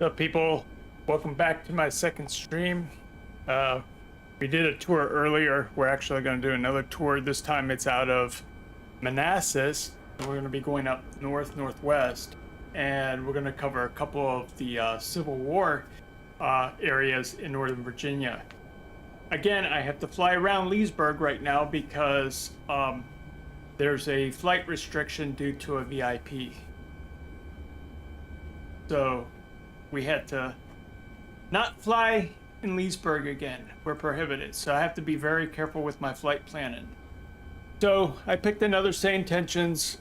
What's up, people? Welcome back to my second stream. We did a tour earlier. We're actually going to do another tour. This time it's out of Manassas. And we're going to be going up northwest, and we're going to cover a couple of the Civil War areas in Northern Virginia. Again, I have to fly around Leesburg right now because there's a flight restriction due to a VIP. So we had to not fly in Leesburg again. We're prohibited. So I have to be very careful with my flight planning. So I picked another Say Intentions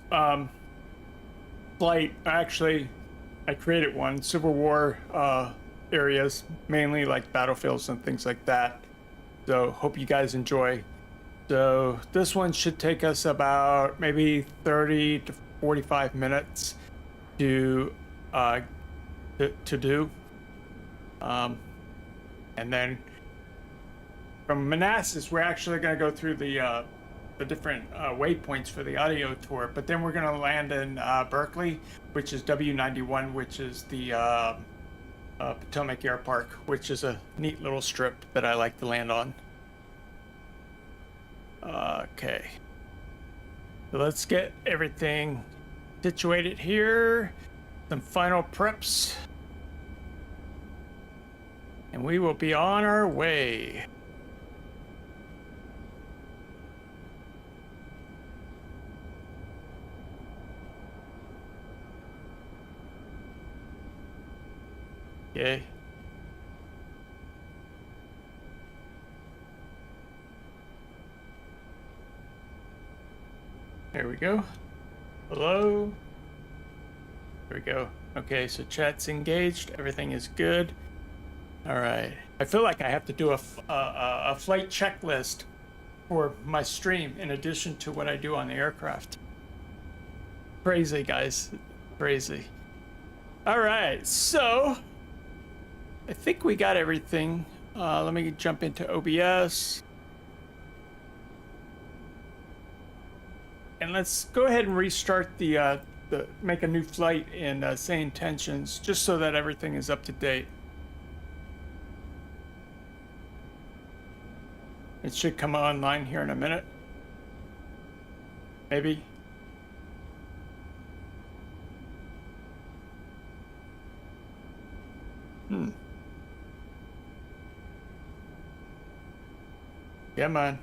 flight. Actually, I created one, Civil War areas, mainly like battlefields and things like that. So hope you guys enjoy. So this one should take us about maybe 30 to 45 minutes to do. And then from Manassas, we're actually going to go through the different waypoints for the audio tour, but then we're going to land in Berkeley, which is W91, which is the Potomac Air Park, which is a neat little strip that I like to land on. Okay. So let's get everything situated here. Some final preps. And we will be on our way. Okay. There we go. Hello. There we go. Okay, so chat's engaged. Everything is good. All right. I feel like I have to do a flight checklist for my stream in addition to what I do on the aircraft. Crazy, guys. Crazy. All right. So I think we got everything. Let me jump into OBS. And let's go ahead and restart make a new flight in Say Intentions, just so that everything is up to date. It should come online here in a minute. Maybe. Come on.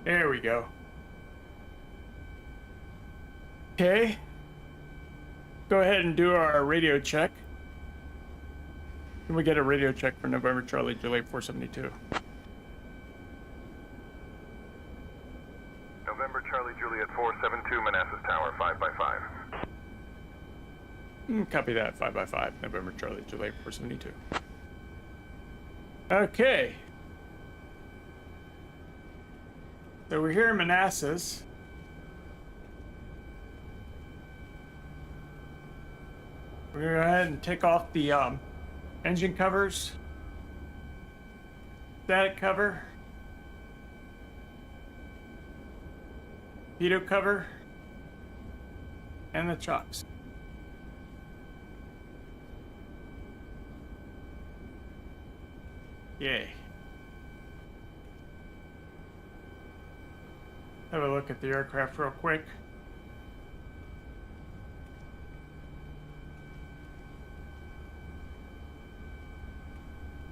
There we go. Okay. Go ahead and do our radio check. Can we get a radio check for November Charlie Juliet 472? November Charlie Juliet 472, Manassas Tower, 5x5. Copy that, 5x5, November Charlie Juliet 472. Okay. So we're here in Manassas. We're going to go ahead and take off the engine covers, static cover, torpedo cover, and the chocks. Yay. Have a look at the aircraft real quick.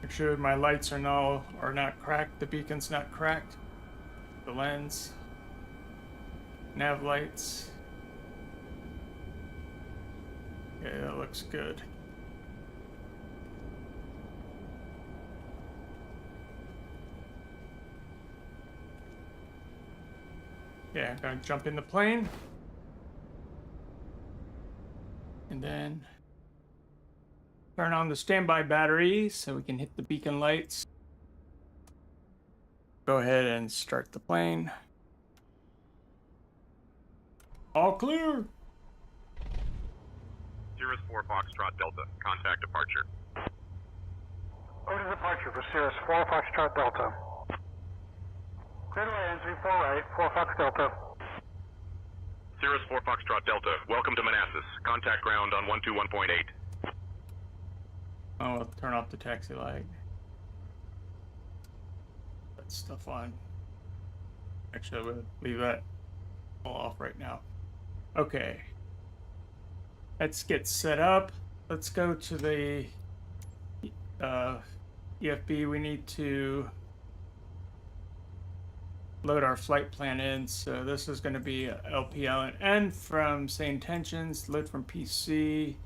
Make sure my lights are not cracked, the beacon's not cracked, the lens, nav lights. Okay, that looks good. Yeah, I'm gonna jump in the plane. And then turn on the standby battery so we can hit the beacon lights. Go ahead and start the plane. All clear. Cirrus 4 Foxtrot Delta, contact departure. Order departure for Cirrus 4 Foxtrot Delta. Clear to land 34 right, 4 Fox Delta. Cirrus 4 Foxtrot Delta, welcome to Manassas. Contact ground on 121.8. Oh, I'll turn off the taxi light. That stuff on. Actually, I would leave that all off right now. Okay. Let's get set up. Let's go to the EFB. We need to load our flight plan in. So this is going to be LPLN from Say Intentions, load from PC,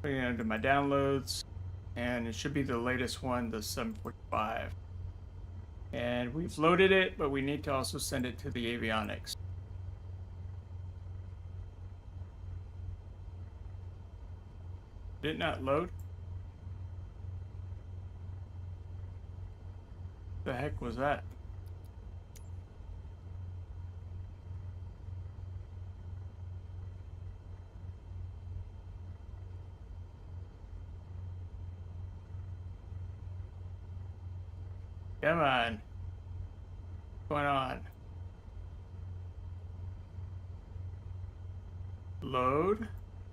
putting it into my downloads, and it should be the latest one, the 745. And we've loaded it, but we need to also send it to the avionics. Did it not load? The heck was that? Come on. What's going on? Load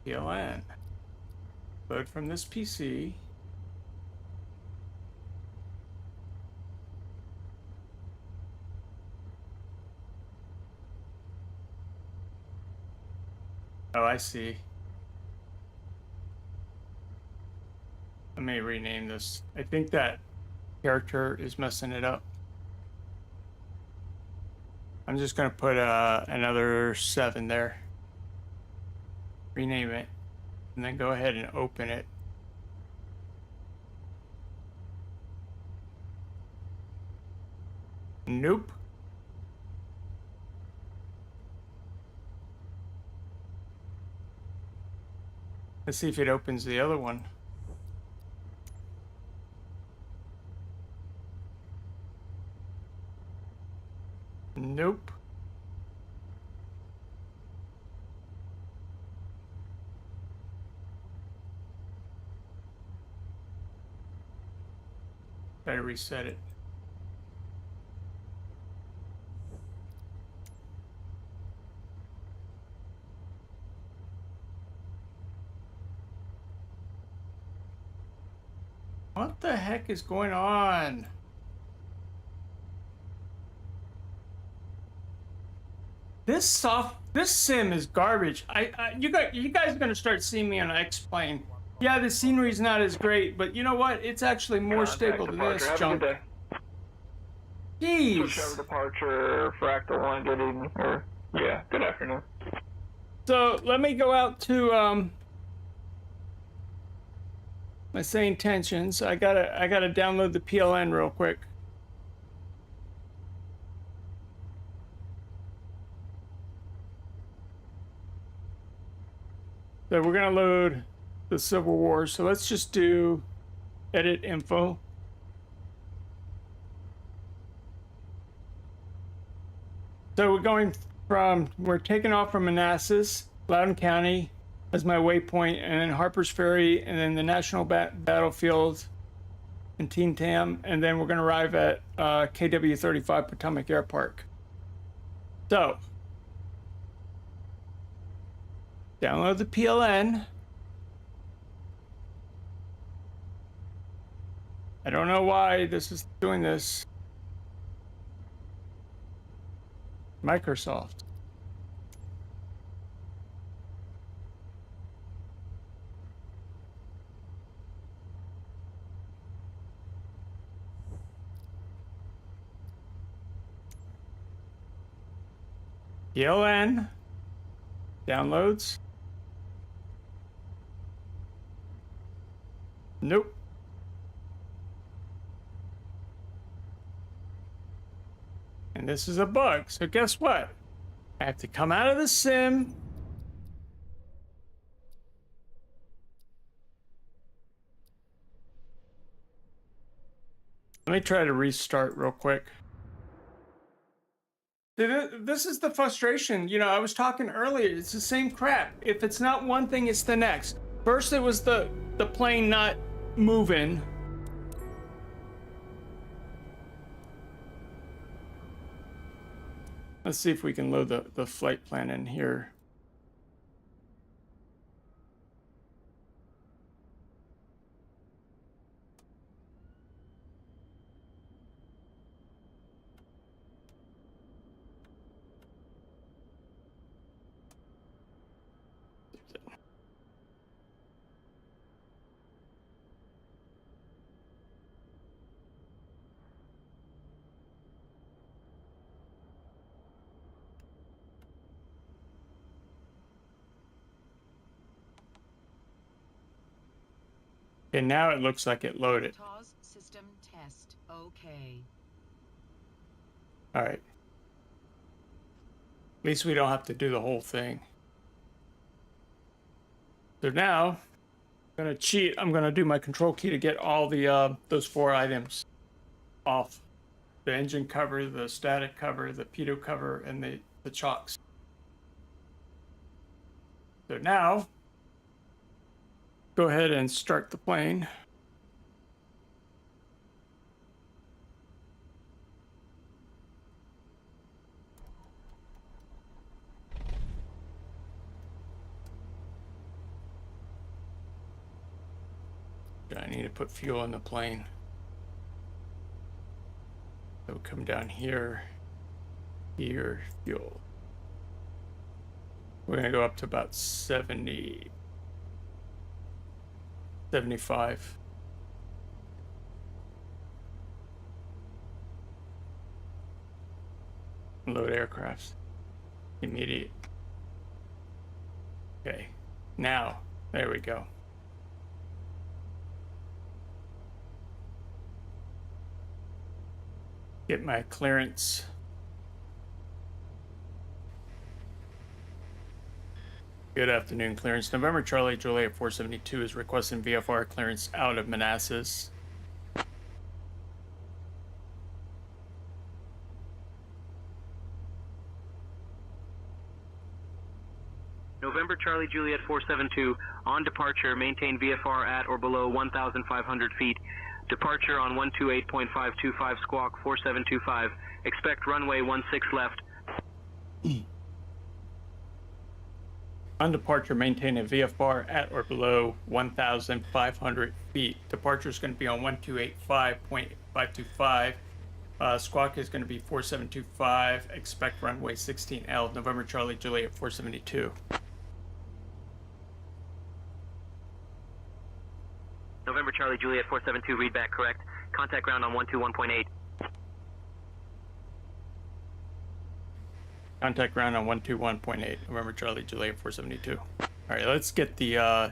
PLN. Load from this PC. Oh, I see. Let me rename this. I think that character is messing it up. I'm just gonna put another 7 there. Rename it, and then go ahead and open it. Nope. Let's see if it opens the other one. Nope. Better reset it. What the heck is going on? This sim is garbage. You guys are gonna start seeing me on X-Plane. Yeah, the scenery's not as great, but you know what? It's actually more stable than this junk. Jeez. Switch over departure, fractal one, good evening, or yeah, good afternoon. So let me go out to my Say Intentions. I gotta download the PLN real quick. So we're gonna load the Civil War. So let's just do edit info. So we're taking off from Manassas, Loudoun County as my waypoint, and then Harper's Ferry, and then the National Battlefield in Teen Tam, and then we're gonna arrive at KW-35 Potomac Air Park. So, download the PLN. I don't know why this is doing this. Microsoft. PLN. Downloads. Nope. And this is a bug. So guess what? I have to come out of the sim. Let me try to restart real quick. This is the frustration. You know, I was talking earlier. It's the same crap. If it's not one thing, it's the next. First, it was the plane not moving. Let's see if we can load the flight plan in here. Okay, now it looks like it loaded. TOS system test. Okay. All right. At least we don't have to do the whole thing. So now, I'm gonna cheat. I'm gonna do my control key to get all the those 4 items off: the engine cover, the static cover, the pitot cover, and the chocks. So now, go ahead and start the plane. I need to put fuel in the plane. So come down here, here, fuel. We're gonna go up to about 70, 75. Load aircrafts. Immediate. Okay, now, there we go. Get my clearance. Good afternoon, clearance. November Charlie Juliet 472 is requesting VFR clearance out of Manassas. November Charlie Juliet 472, on departure, maintain VFR at or below 1,500 feet. Departure on 128.525 squawk 4725. Expect runway 16 left. On departure, maintain a VFR at or below 1,500 feet. Departure is going to be on 1285.525. Squawk is going to be 4725. Expect runway 16L. November Charlie Juliet 472. November Charlie Juliet 472, read back correct. Contact ground on 121.8. Contact ground on 121.8. November Charlie Juliet 472. All right, let's get the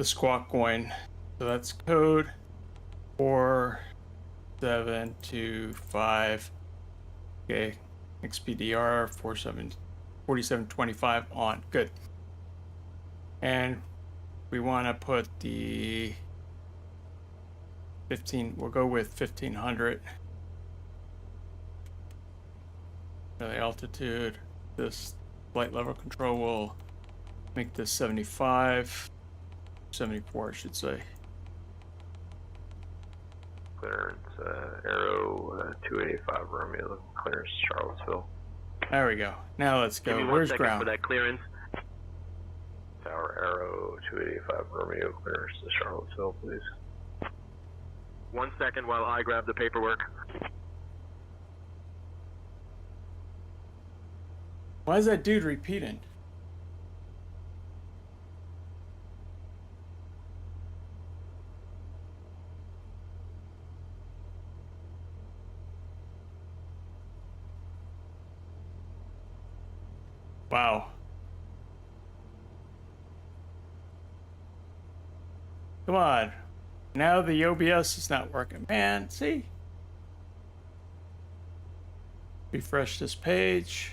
squawk going. So that's code 4725. Okay, XPDR 4725 on. Good. And we want to put the 15. We'll go with 1500. The altitude. This flight level control will make this 75, 74, I should say. Clearance, Arrow 285 Romeo, clearance Charlottesville. There we go. Now let's go. Give me 1 Where's second ground? for that clearance. Tower Arrow 285 Romeo, clearance to Charlottesville, please. 1 second while I grab the paperwork. Why is that dude repeating? Wow. Come on. Now the OBS is not working. Man, see? Refresh this page.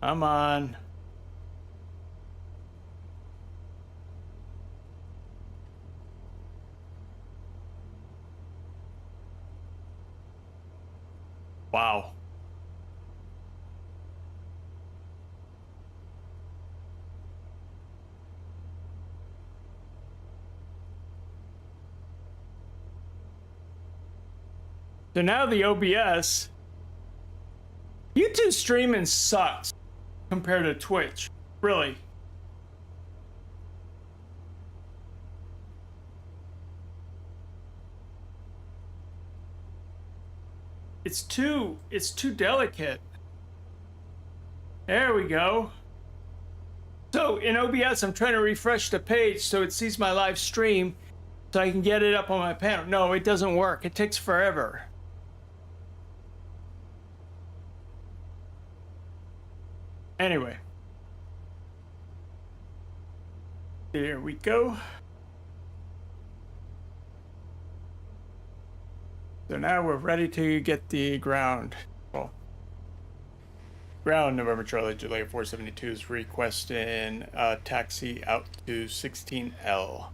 Come on. Wow. So now the OBS, YouTube streaming sucks compared to Twitch. Really. It's too delicate. There we go. So in OBS, I'm trying to refresh the page so it sees my live stream so I can get it up on my panel. No, it doesn't work. It takes forever. Anyway. There we go. So now we're ready to get the ground. Well, ground November Charlie Juliet 472 is requesting a taxi out to 16L.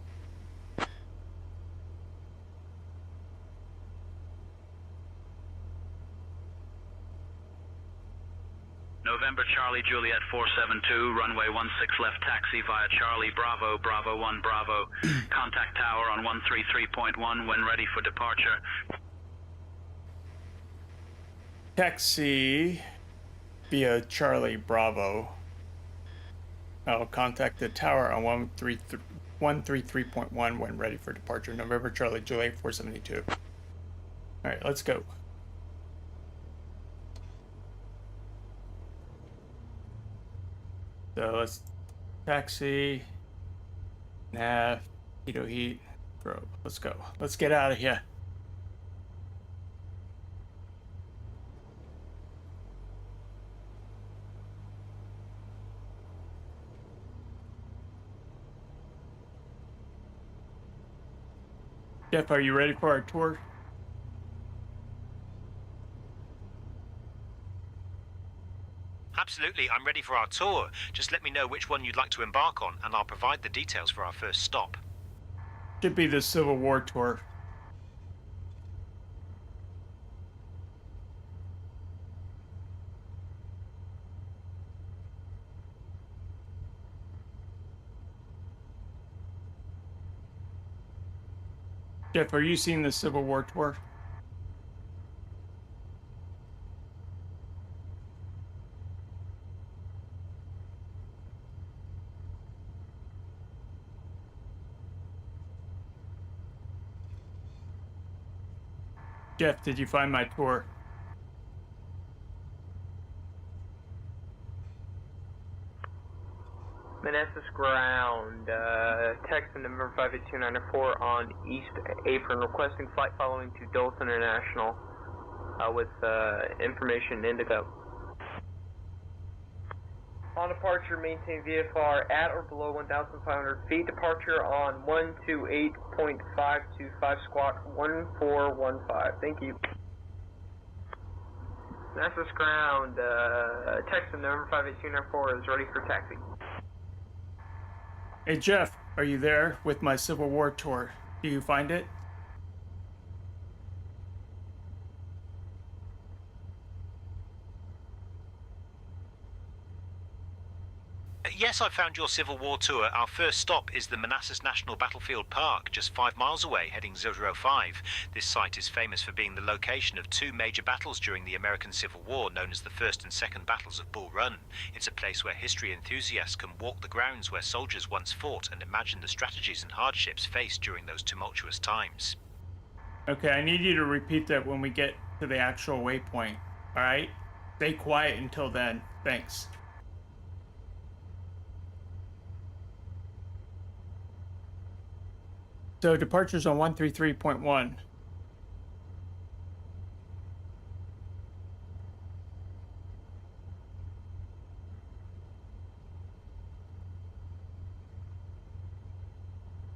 November Charlie Juliet 472, runway 16 left taxi via Charlie Bravo, Bravo 1 Bravo. Contact tower on 133.1 when ready for departure. Taxi via Charlie Bravo. I'll contact the tower on 133.1 when ready for departure. November Charlie Juliet 472. All right, let's go. So let's taxi, nav, heat, probe. Let's go. Let's get out of here. Jeff, are you ready for our tour? Absolutely, I'm ready for our tour. Just let me know which one you'd like to embark on, and I'll provide the details for our first stop. Should be the Civil War tour. Jeff, are you seeing the Civil War tour? Jeff, did you find my tour? Manassas ground, text number 58294 on East Apron, requesting flight following to Dulles International, with information Indigo. On departure, maintain VFR at or below 1,500 feet. Departure on 128.525 squawk 1415. Thank you. Manassas ground, text number 58294 is ready for taxi. Hey Jeff, are you there with my Civil War tour? Do you find it? Yes, I found your Civil War tour. Our first stop is the Manassas National Battlefield Park, just 5 miles away, heading 005. This site is famous for being the location of 2 major battles during the American Civil War, known as the First and Second Battles of Bull Run. It's a place where history enthusiasts can walk the grounds where soldiers once fought and imagine the strategies and hardships faced during those tumultuous times. Okay, I need you to repeat that when we get to the actual waypoint. All right? Stay quiet until then. Thanks. So departures on 133.1.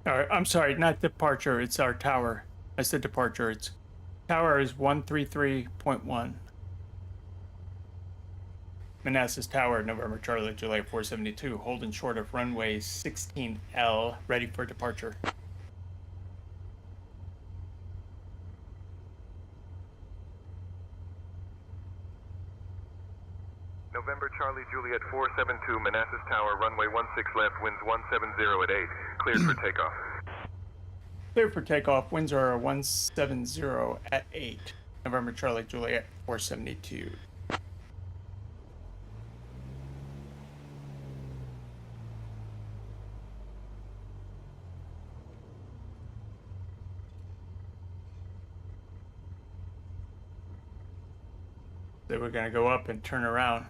All right, I'm sorry, not departure, it's our tower. I said departure, it's tower is 133.1. Manassas Tower, November Charlie, July 472, holding short of runway 16L, ready for departure. November Charlie Juliet 472, Manassas Tower, runway 16 left, winds 170 at 8. Cleared for takeoff. Clear for takeoff, winds are 170 at 8. November Charlie Juliet 472. So we're gonna go up and turn around.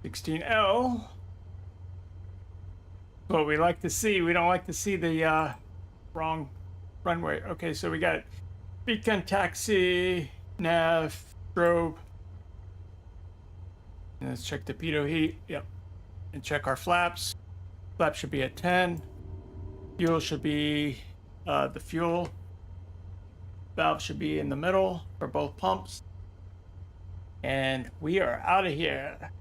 (16L). What we like to see. We don't like to see the wrong runway. Okay, so we got beacon, taxi, nav, strobe. And let's check the pitot heat. Yep. And check our flaps. Flap should be at 10. Fuel should be the fuel valve should be in the middle for both pumps. And we are out of here.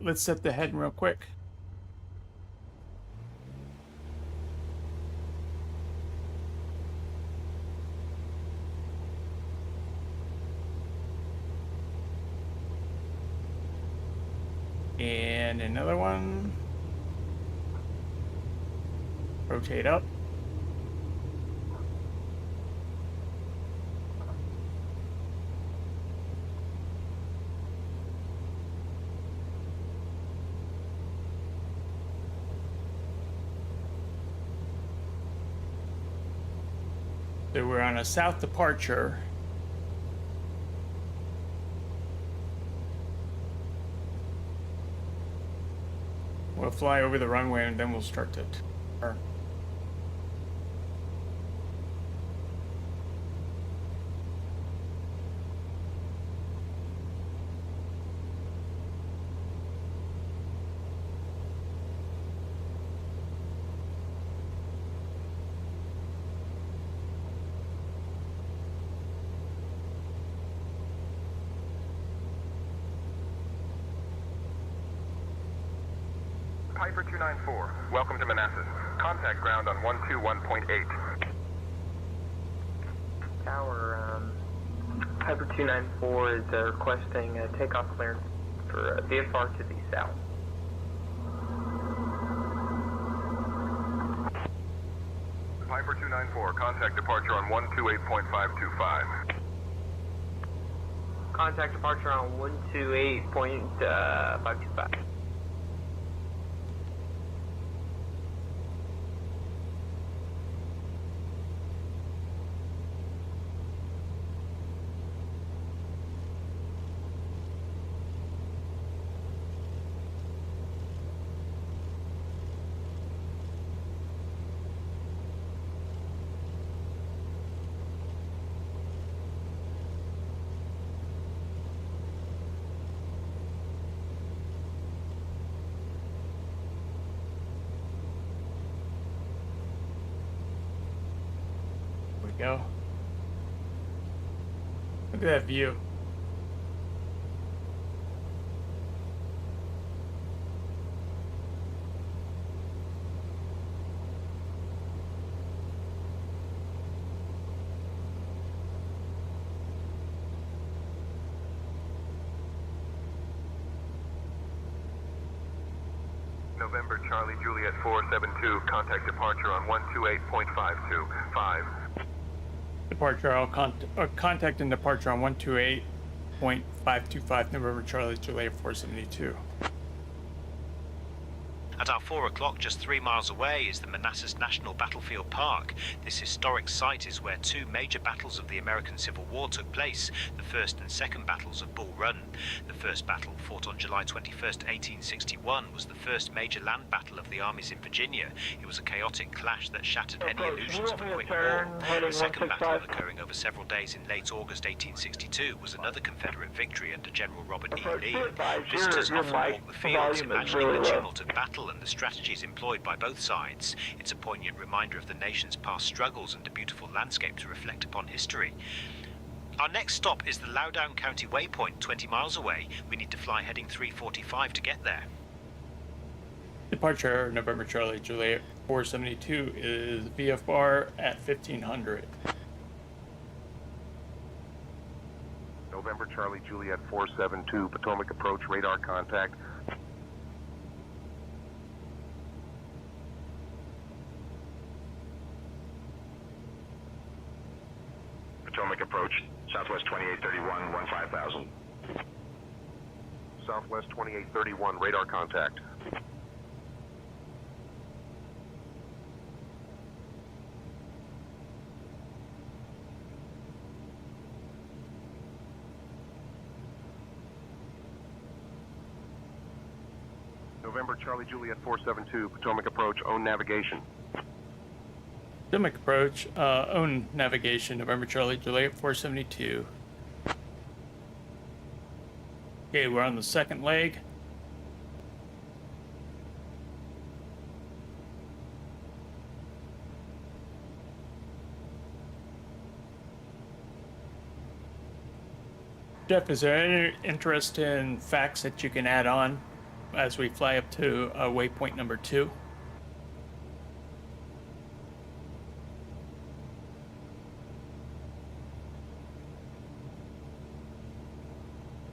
Let's set the heading real quick. And another one. Rotate up. So we're on a south departure. We'll fly over the runway and then we'll start to turn. Piper 294, welcome to Manassas. Contact ground on 121.8. Tower, Piper 294 is requesting takeoff clearance for VFR to the south. Piper 294, contact departure on 128.525. Contact departure on 128.525. Go. Look at that view. November Charlie Juliet 472, contact departure on 128.525. Departure, contact and departure on 128.525 November Charlie Juliet 472. At our 4 o'clock, just 3 miles away, is the Manassas National Battlefield Park. This historic site is where 2 major battles of the American Civil War took place, the first and second battles of Bull Run. The first battle, fought on July 21st, 1861, was the first major land battle of the armies in Virginia. It was a chaotic clash that shattered any illusions of a quick war. The second battle, occurring over several days in late August 1862, was another Confederate victory under General Robert E. Lee. Visitors often walk the fields, imagining the tumult of battle and the strategies employed by both sides. It's a poignant reminder of the nation's past struggles and a beautiful landscape to reflect upon history. Our next stop is the Loudoun County waypoint, 20 miles away. We need to fly heading 345 to get there. Departure November Charlie Juliet 472 is VFR at 1500. November Charlie Juliet 472, Potomac approach, radar contact. Potomac approach, Southwest 2831, 15,000. Southwest 2831, radar contact. November Charlie Juliet 472, Potomac approach, own navigation. Potomac approach, own navigation, November Charlie Juliet 472. Okay, we're on the second leg. Jeff, is there any interest in facts that you can add on as we fly up to waypoint number 2?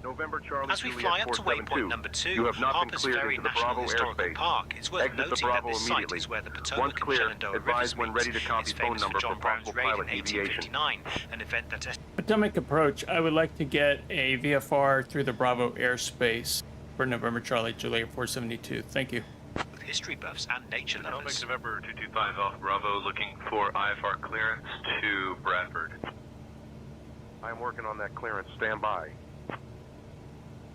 November Charlie As we Juliet fly up to 472, waypoint number 2, you have not been Harper's cleared Ferry into the National Bravo Historical airspace. Park. It's worth Exit the noting Bravo that this site immediately. is where the Once Potomac and clear, Shenandoah advise Rivers when meet. ready to copy It's phone famous for number for John Brown's possible raid in pilot deviation. 1859, an event that Potomac approach, I would like to get a VFR through the Bravo airspace for November Charlie Juliet 472. Thank you. with history buffs and nature lovers. November 225 off Bravo, looking for IFR clearance to Bradford. I'm working on that clearance. Stand by.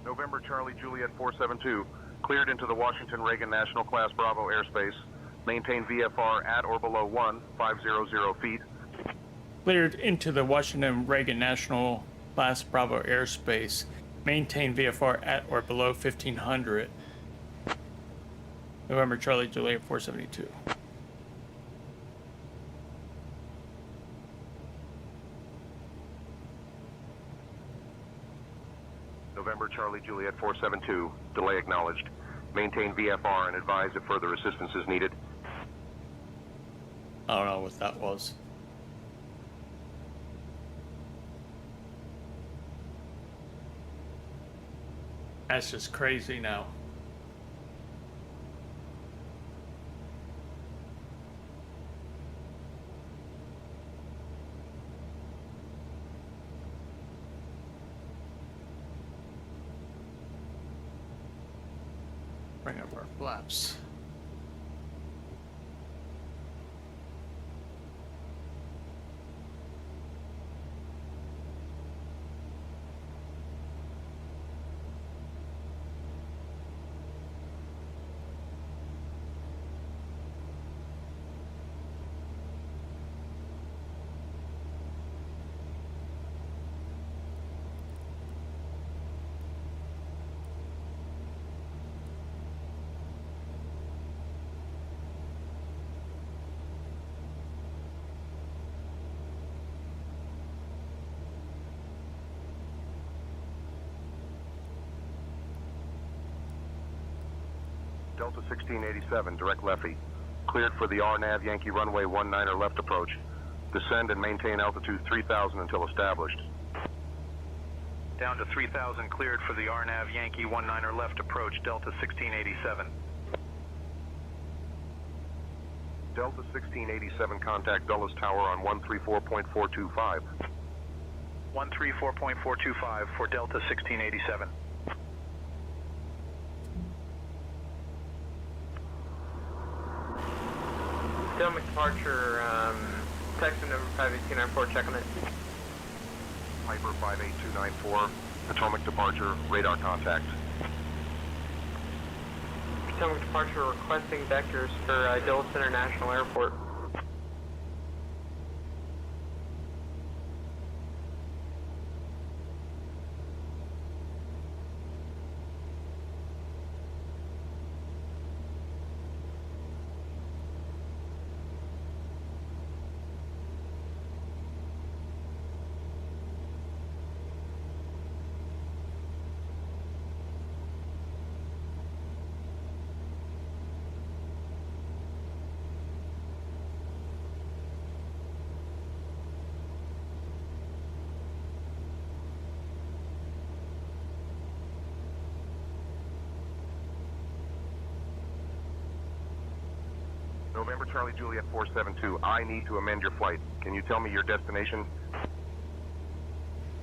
November Charlie Juliet 472, cleared into the Washington Reagan National Class Bravo airspace. Maintain VFR at or below 1500 feet. Cleared into the Washington Reagan National Class Bravo airspace. Maintain VFR at or below 1500. November Charlie Juliet 472. November Charlie Juliet 472, delay acknowledged. Maintain VFR and advise if further assistance is needed. I don't know what that was. That's just crazy now. Bring up our flaps. Delta 1687, direct Leffy. Cleared for the RNAV Yankee runway 19er left approach. Descend and maintain altitude 3000 until established. Down to 3000, cleared for the RNAV Yankee 19er left approach, Delta 1687. Delta 1687, contact Dulles Tower on 134.425. 134.425 for Delta 1687. Potomac departure, Texan number 58294, checking it. Piper 58294, Potomac departure, radar contact. Potomac departure requesting vectors for Dulles International Airport. November Charlie Juliet 472, I need to amend your flight. Can you tell me your destination?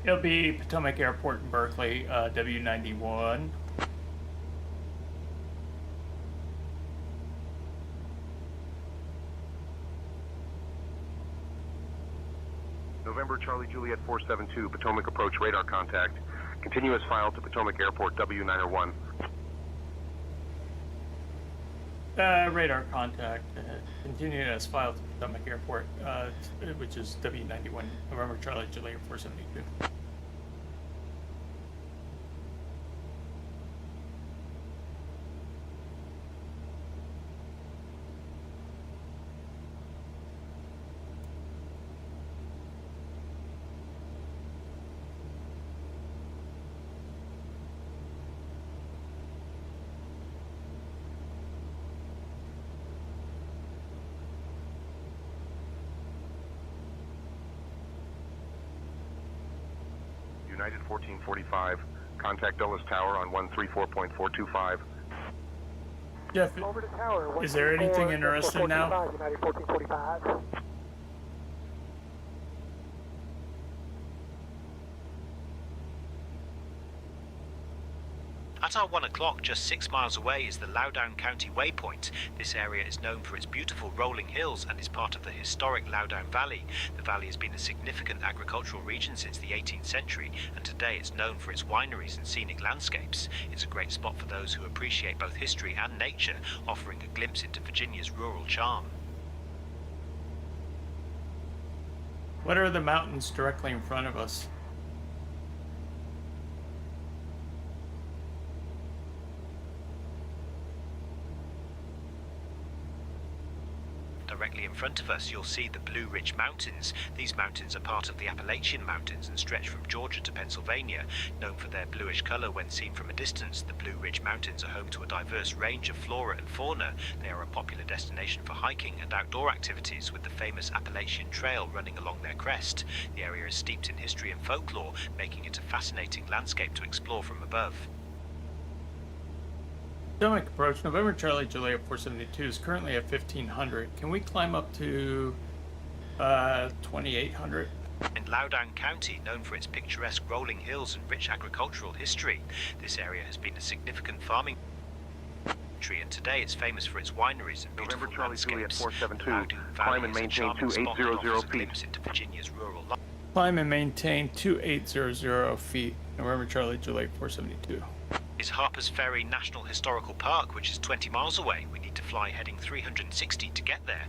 It'll be Potomac Airport in Berkeley, W91. November Charlie Juliet 472, Potomac approach radar contact. Continuous file to Potomac Airport, W901. Radar contact. Continue as filed to Potomac Airport, which is W91, November Charlie Juliet 472. United 1445, contact Dulles Tower on 134.425. Jeff, Over to tower. is there anything interesting now? United 1445. At our 1 o'clock, just 6 miles away, is the Loudoun County Waypoint. This area is known for its beautiful rolling hills and is part of the historic Loudoun Valley. The valley has been a significant agricultural region since the 18th century, and today it's known for its wineries and scenic landscapes. It's a great spot for those who appreciate both history and nature, offering a glimpse into Virginia's rural charm. What are the mountains directly in front of us? Directly in front of us, you'll see the Blue Ridge Mountains. These mountains are part of the Appalachian Mountains and stretch from Georgia to Pennsylvania. Known for their bluish color when seen from a distance, the Blue Ridge Mountains are home to a diverse range of flora and fauna. They are a popular destination for hiking and outdoor activities, with the famous Appalachian Trail running along their crest. The area is steeped in history and folklore, making it a fascinating landscape to explore from above. Potomac approach, November Charlie Juliet 472 is currently at 1500. Can we climb up to 2800? In Loudoun County, known for its picturesque rolling hills and rich agricultural history, this area has been a significant farming country, and today it's famous for its wineries and beautiful November Charlie Juliet landscapes. 472, Loudoun climb Valley and is a maintain charming spot that 2800 offers a feet. glimpse into Virginia's rural life. Climb and maintain 2800 feet. November Charlie Juliet 472. Is Harper's Ferry National Historical Park, which is 20 miles away. We need to fly heading 360 to get there.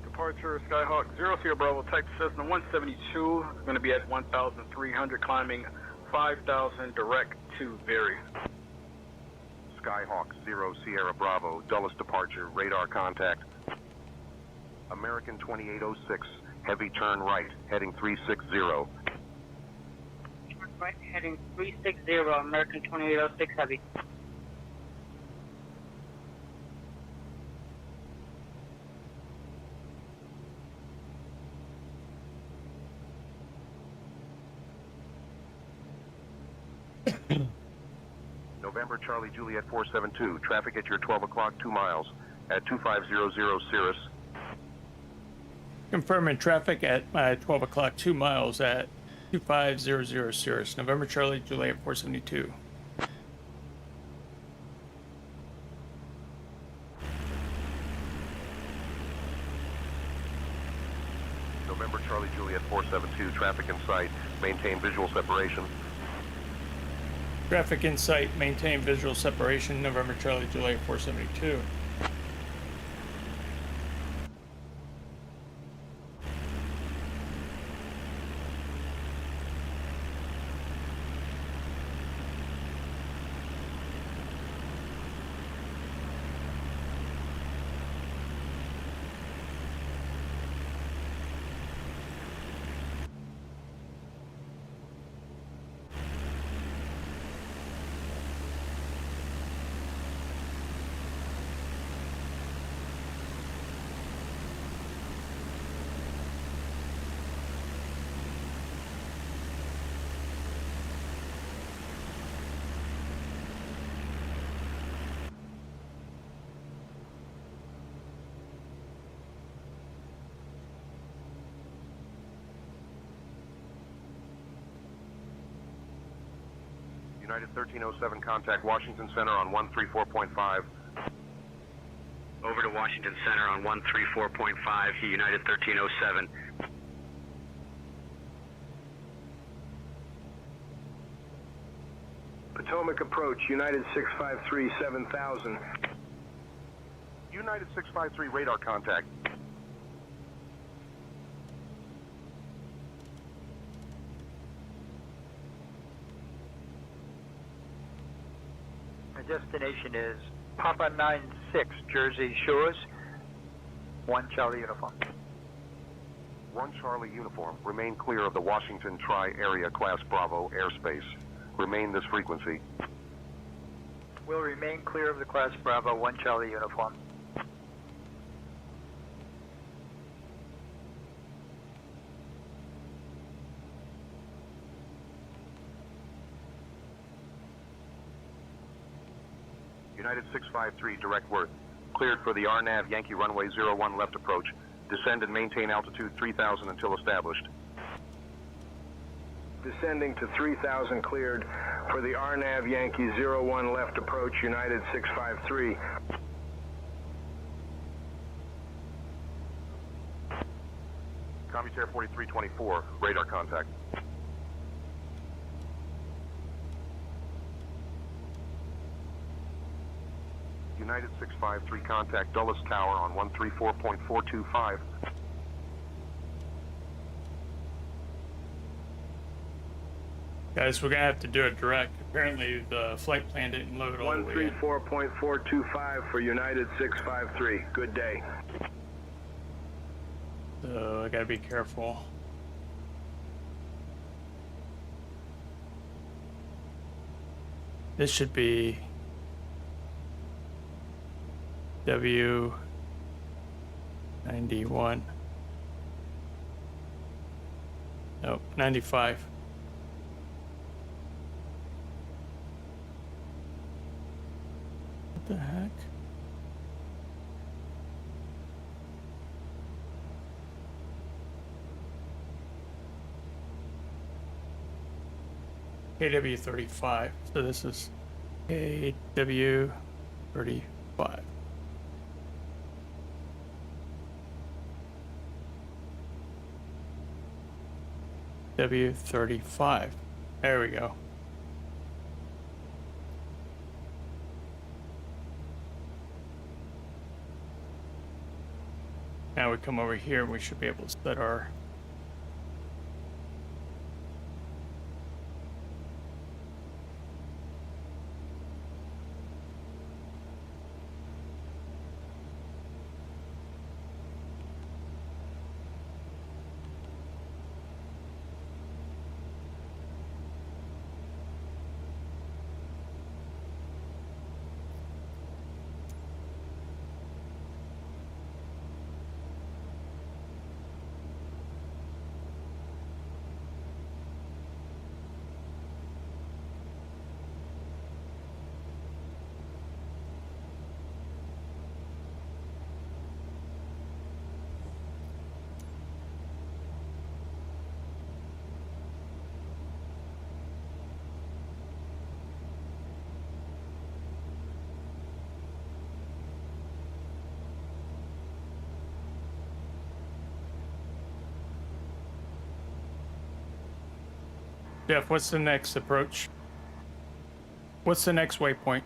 Departure Skyhawk 0 Sierra Bravo, Texas Cessna 172, going to be at 1,300, climbing 5,000 direct to Berry. Skyhawk 0 Sierra Bravo, Dulles departure, radar contact. American 2806, heavy turn right, heading 360. Turn right, heading 360, American 2806 heavy. November Charlie Juliet 472, traffic at your 12 o'clock, 2 miles, at 2500 Cirrus. Confirming traffic at 12 o'clock, 2 miles at 2500 Cirrus. November Charlie Juliet 472. November Charlie Juliet 472, traffic in sight, maintain visual separation. Traffic in sight, maintain visual separation. November Charlie Juliet 472. United 1307, contact Washington Center on 134.5. Over to Washington Center on 134.5, United 1307. Potomac approach, United 653, 7000. United 653, radar contact. My destination is Papa 96, Jersey Shores, 1 Charlie uniform. 1 Charlie uniform, remain clear of the Washington Tri-Area Class Bravo airspace. Remain this frequency. Will remain clear of the Class Bravo, 1 Charlie uniform. United 653, direct worth. Cleared for the RNAV Yankee runway 01 left approach. Descend and maintain altitude 3000 until established. Descending to 3000 cleared for the RNAV Yankee 01 left approach, United 653. Commutair 4324, radar contact. United 653, contact Dulles Tower on 134.425. Guys, we're gonna have to do it direct. Apparently the flight plan didn't load all the way in. 134.425 for United 653. Good day. So I gotta be careful. This should be W91. Nope, 95. What the heck? KW35. So this is KW35. W35. There we go. Now we come over here and we should be able to set our Jeff, what's the next approach? What's the next waypoint?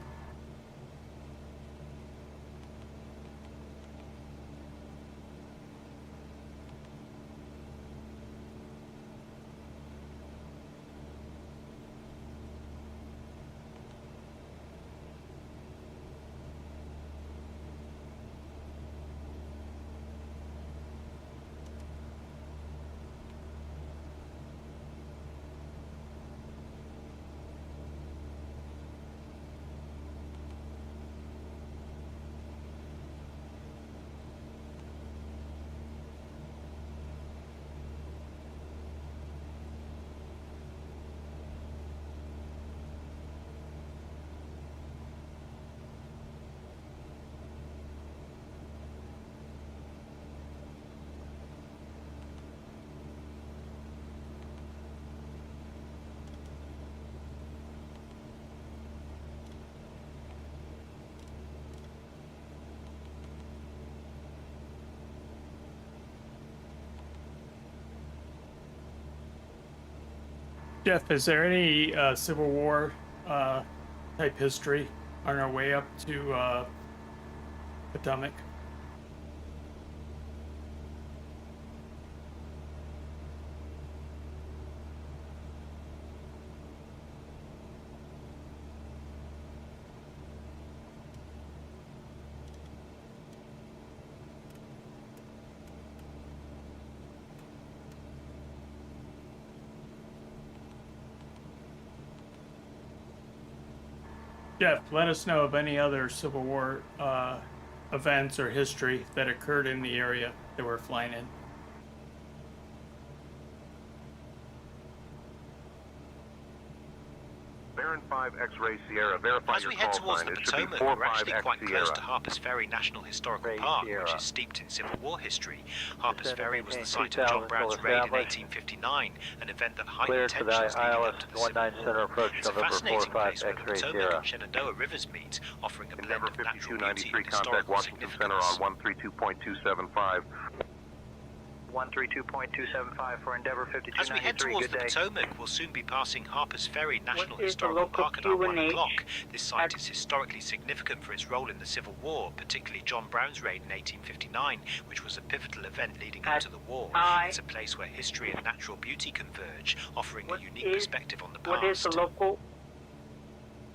Jeff, is there any Civil War type history on our way up to Potomac? Jeff, let us know of any other Civil War events or history that occurred in the area that we're flying in. Baron 5 X-Ray Sierra, verify As your we head call towards sign. the It should be Potomac, we're actually 45X quite close Sierra. to Harper's Ferry National Historical Park, which is steeped in Civil War history. Harper's Ferry was the site of John Brown's raid in 1859, an event that heightened Cleared for the tensions leading up ILS to the Civil 19 Center War. approach, It's a November fascinating 45 place where the X-ray Potomac Sierra. and Shenandoah rivers meet, offering a blend Endeavor of natural beauty 5293, and contact historical Washington Center significance. on 132.275. 132.275 for Endeavor As we head 5293. towards Good the day. Potomac, we'll soon be passing Harper's Ferry National is the Historical local Park at about 1 QNH o'clock. This site is historically significant for its role in the Civil War, particularly John Brown's raid in 1859, which was a pivotal event leading up to the war. It's a place where history and natural beauty converge, offering a unique perspective on the past. What is the local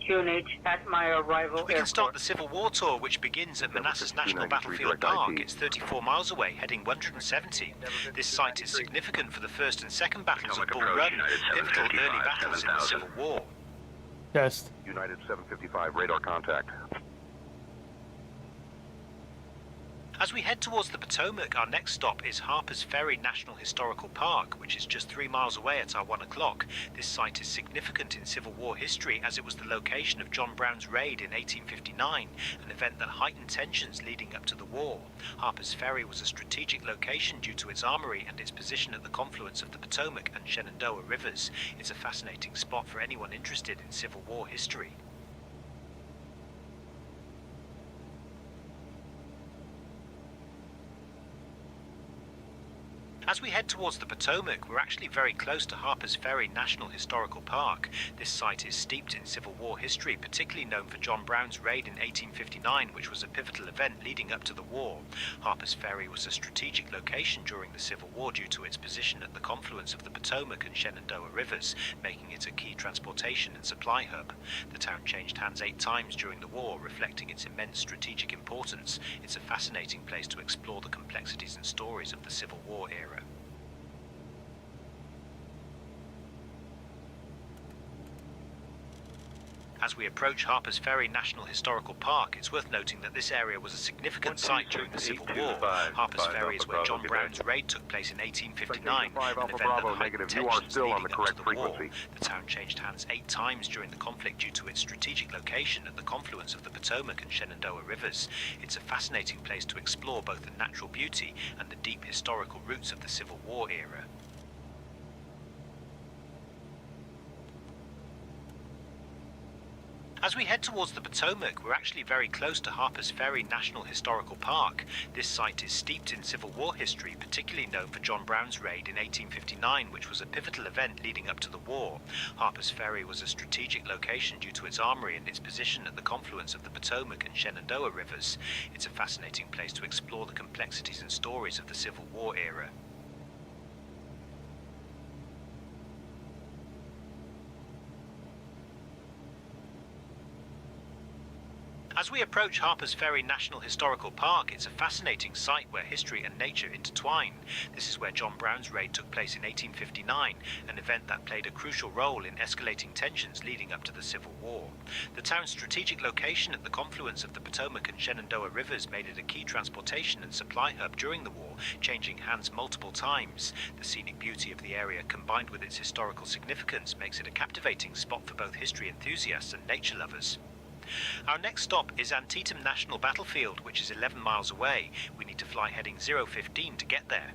QNH at my arrival We can start the Civil War tour, which begins at Manassas National Battlefield Park. It's 34 miles away, heading 170. This site is significant for the first and second battles of Bull Run, pivotal early battles in the Civil War. Test. United 755, radar contact. As we head towards the Potomac, our next stop is Harper's Ferry National Historical Park, which is just 3 miles away at our 1 o'clock. This site is significant in Civil War history as it was the location of John Brown's raid in 1859, an event that heightened tensions leading up to the war. Harper's Ferry was a strategic location due to its armory and its position at the confluence of the Potomac and Shenandoah rivers. It's a fascinating spot for anyone interested in Civil War history. As we head towards the Potomac, we're actually very close to Harper's Ferry National Historical Park. This site is steeped in Civil War history, particularly known for John Brown's raid in 1859, which was a pivotal event leading up to the war. Harper's Ferry was a strategic location during the Civil War due to its position at the confluence of the Potomac and Shenandoah rivers, making it a key transportation and supply hub. The town changed hands 8 times during the war, reflecting its immense strategic importance. It's a fascinating place to explore the complexities and stories of the Civil War era. As we approach Harper's Ferry National Historical Park, it's worth noting that this area was a significant site during the Civil War. Harper's Ferry is where John Brown's raid took place in 1859, an event that heightened tensions leading up to the war. The town changed hands 8 times during the conflict due to its strategic location at the confluence of the Potomac and Shenandoah rivers. It's a fascinating place to explore both the natural beauty and the deep historical roots of the Civil War era. As we head towards the Potomac, we're actually very close to Harper's Ferry National Historical Park. This site is steeped in Civil War history, particularly known for John Brown's raid in 1859, which was a pivotal event leading up to the war. Harper's Ferry was a strategic location due to its armory and its position at the confluence of the Potomac and Shenandoah rivers. It's a fascinating place to explore the complexities and stories of the Civil War era. As we approach Harper's Ferry National Historical Park, it's a fascinating site where history and nature intertwine. This is where John Brown's raid took place in 1859, an event that played a crucial role in escalating tensions leading up to the Civil War. The town's strategic location at the confluence of the Potomac and Shenandoah rivers made it a key transportation and supply hub during the war, changing hands multiple times. The scenic beauty of the area, combined with its historical significance, makes it a captivating spot for both history enthusiasts and nature lovers. Our next stop is Antietam National Battlefield, which is 11 miles away. We need to fly heading 015 to get there.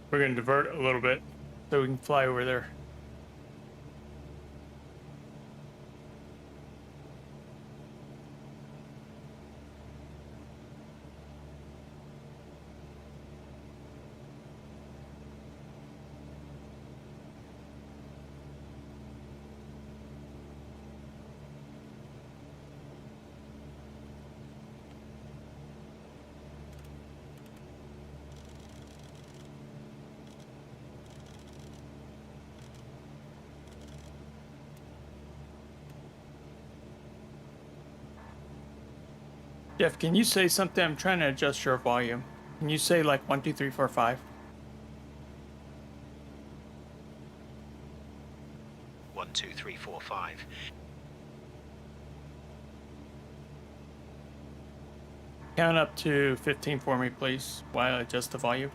We're going to divert a little bit so we can fly over there. Jeff, can you say something? I'm trying to adjust your volume. Can you say like 1, 2, 3, 4, 5? 1, 2, 3, 4, 5. Count up to 15 for me, please, while I adjust the volume.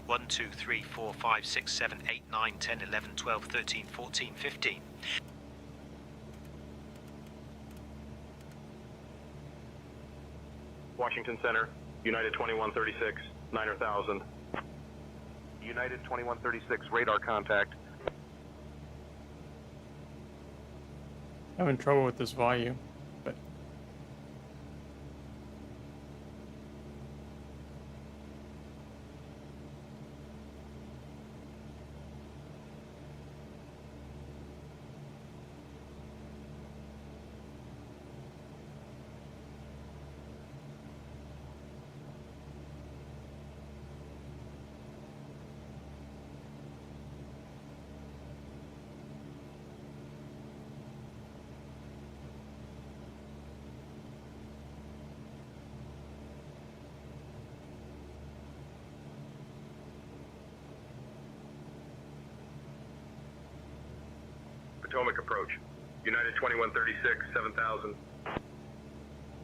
One, 2, 3, 4, 5, 6, 7, 8, 9, 10, 11, 12, 13, 14, 15. Washington Center, United 2136, 9,000. United 2136, radar contact. Having trouble with this volume, but Potomac approach. United 2136, 7,000.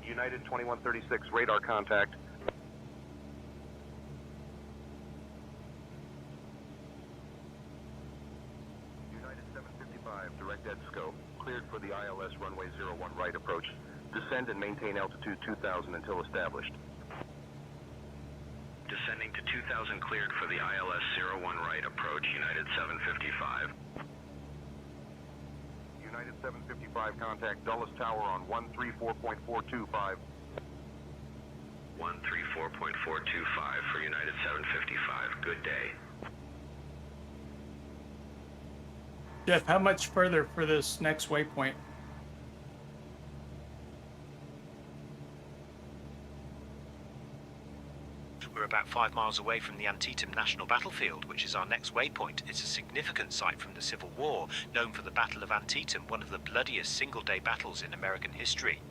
United 2136, radar contact. United 755, direct dead scope. Cleared for the ILS runway 01 right approach. Descend and maintain altitude 2,000 until established. Descending to 2,000 cleared for the ILS 01 right approach, United 755. United 755, contact Dulles Tower on 134.425. 134.425 for United 755. Good day. Jeff, how much further for this next waypoint? We're about 5 miles away from the Antietam National Battlefield, which is our next waypoint. It's a significant site from the Civil War, known for the Battle of Antietam, one of the bloodiest single-day battles in American history.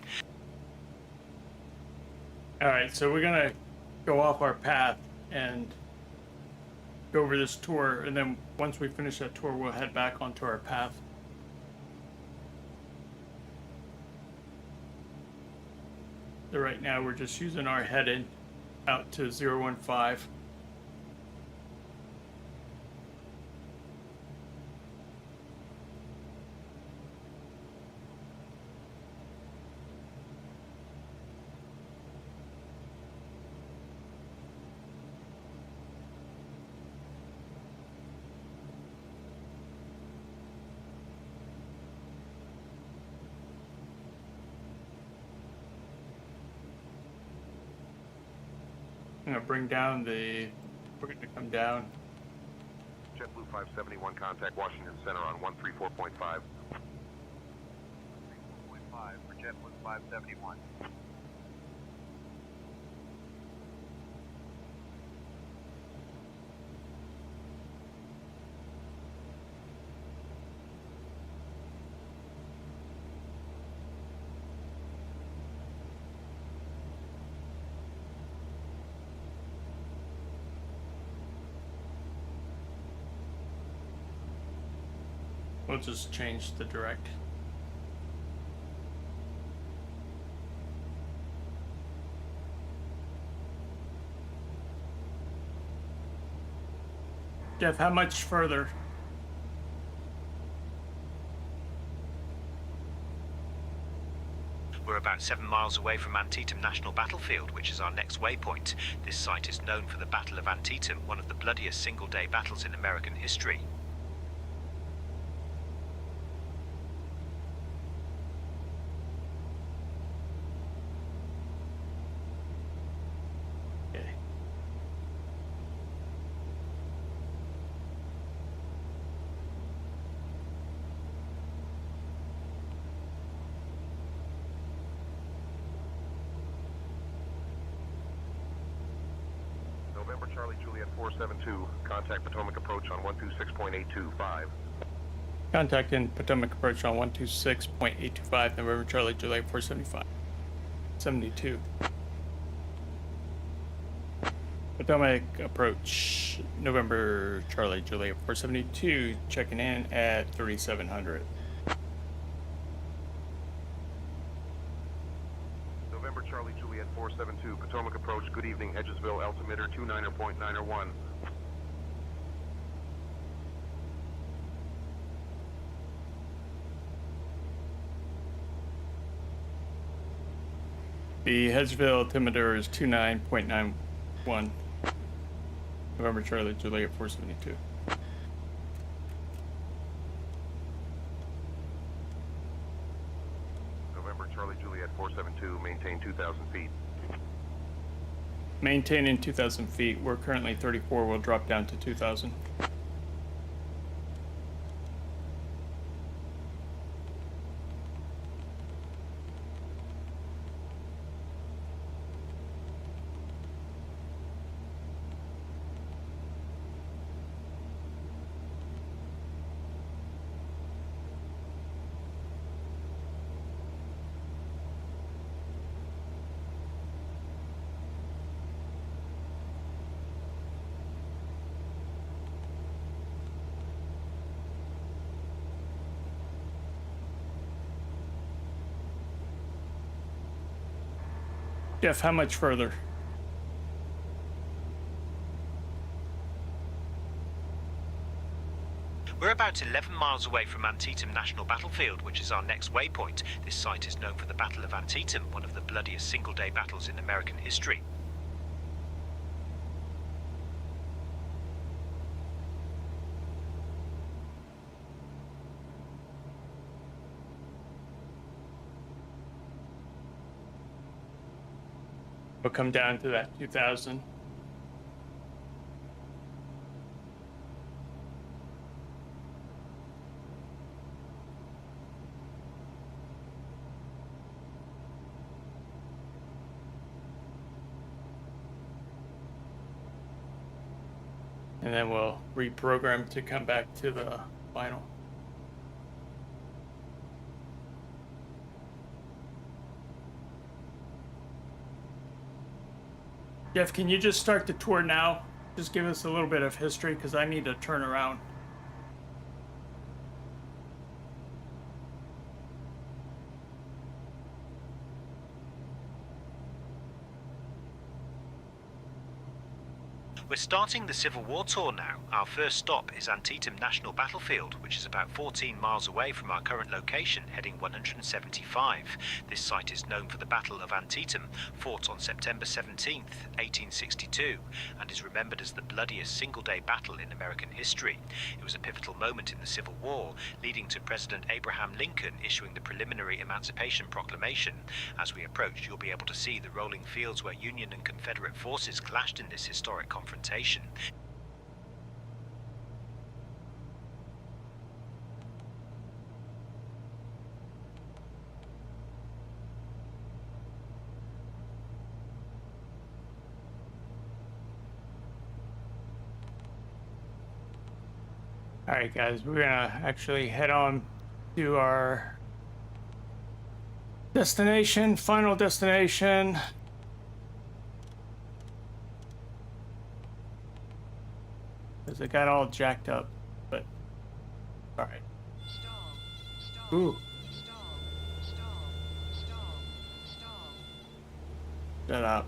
All right, so we're gonna go off our path and go over this tour, and then once we finish that tour, we'll head back onto our path. So right now, we're just using our heading out to 015. I'm gonna bring down the, we're gonna come down. JetBlue 571, contact Washington Center on 134.5. 3.5 for JetBlue 571. We'll just change the direct. Jeff, how much further? We're about 7 miles away from Antietam National Battlefield, which is our next waypoint. This site is known for the Battle of Antietam, one of the bloodiest single-day battles in American history. Okay. November Charlie Juliet 472, contact Potomac approach on 126.825. Contact in Potomac approach on 126.825, November Charlie Juliet 475. 72. Potomac approach, November Charlie Juliet 472, checking in at 3700. November Charlie Juliet 472, Potomac approach, good evening, Hedgesville, altimeter 29.901. The Hedgesville altimeter is 29.91. November Charlie Juliet 472. November Charlie Juliet 472, maintain 2,000 feet. Maintaining 2,000 feet. We're currently 34. We'll drop down to 2,000. Jeff, how much further? We're about 11 miles away from Antietam National Battlefield, which is our next waypoint. This site is known for the Battle of Antietam, one of the bloodiest single-day battles in American history. We'll come down to that 2,000. And then we'll reprogram to come back to the final. Jeff, can you just start the tour now? Just give us a little bit of history, because I need to turn around. We're starting the Civil War tour now. Our first stop is Antietam National Battlefield, which is about 14 miles away from our current location, heading 175. This site is known for the Battle of Antietam, fought on September 17th, 1862, and is remembered as the bloodiest single-day battle in American history. It was a pivotal moment in the Civil War, leading to President Abraham Lincoln issuing the preliminary Emancipation Proclamation. As we approach, you'll be able to see the rolling fields where Union and Confederate forces clashed in this historic confrontation. All right, guys, we're gonna actually head on to our destination, final destination. Because it got all jacked up, but all right. Ooh. Shut up.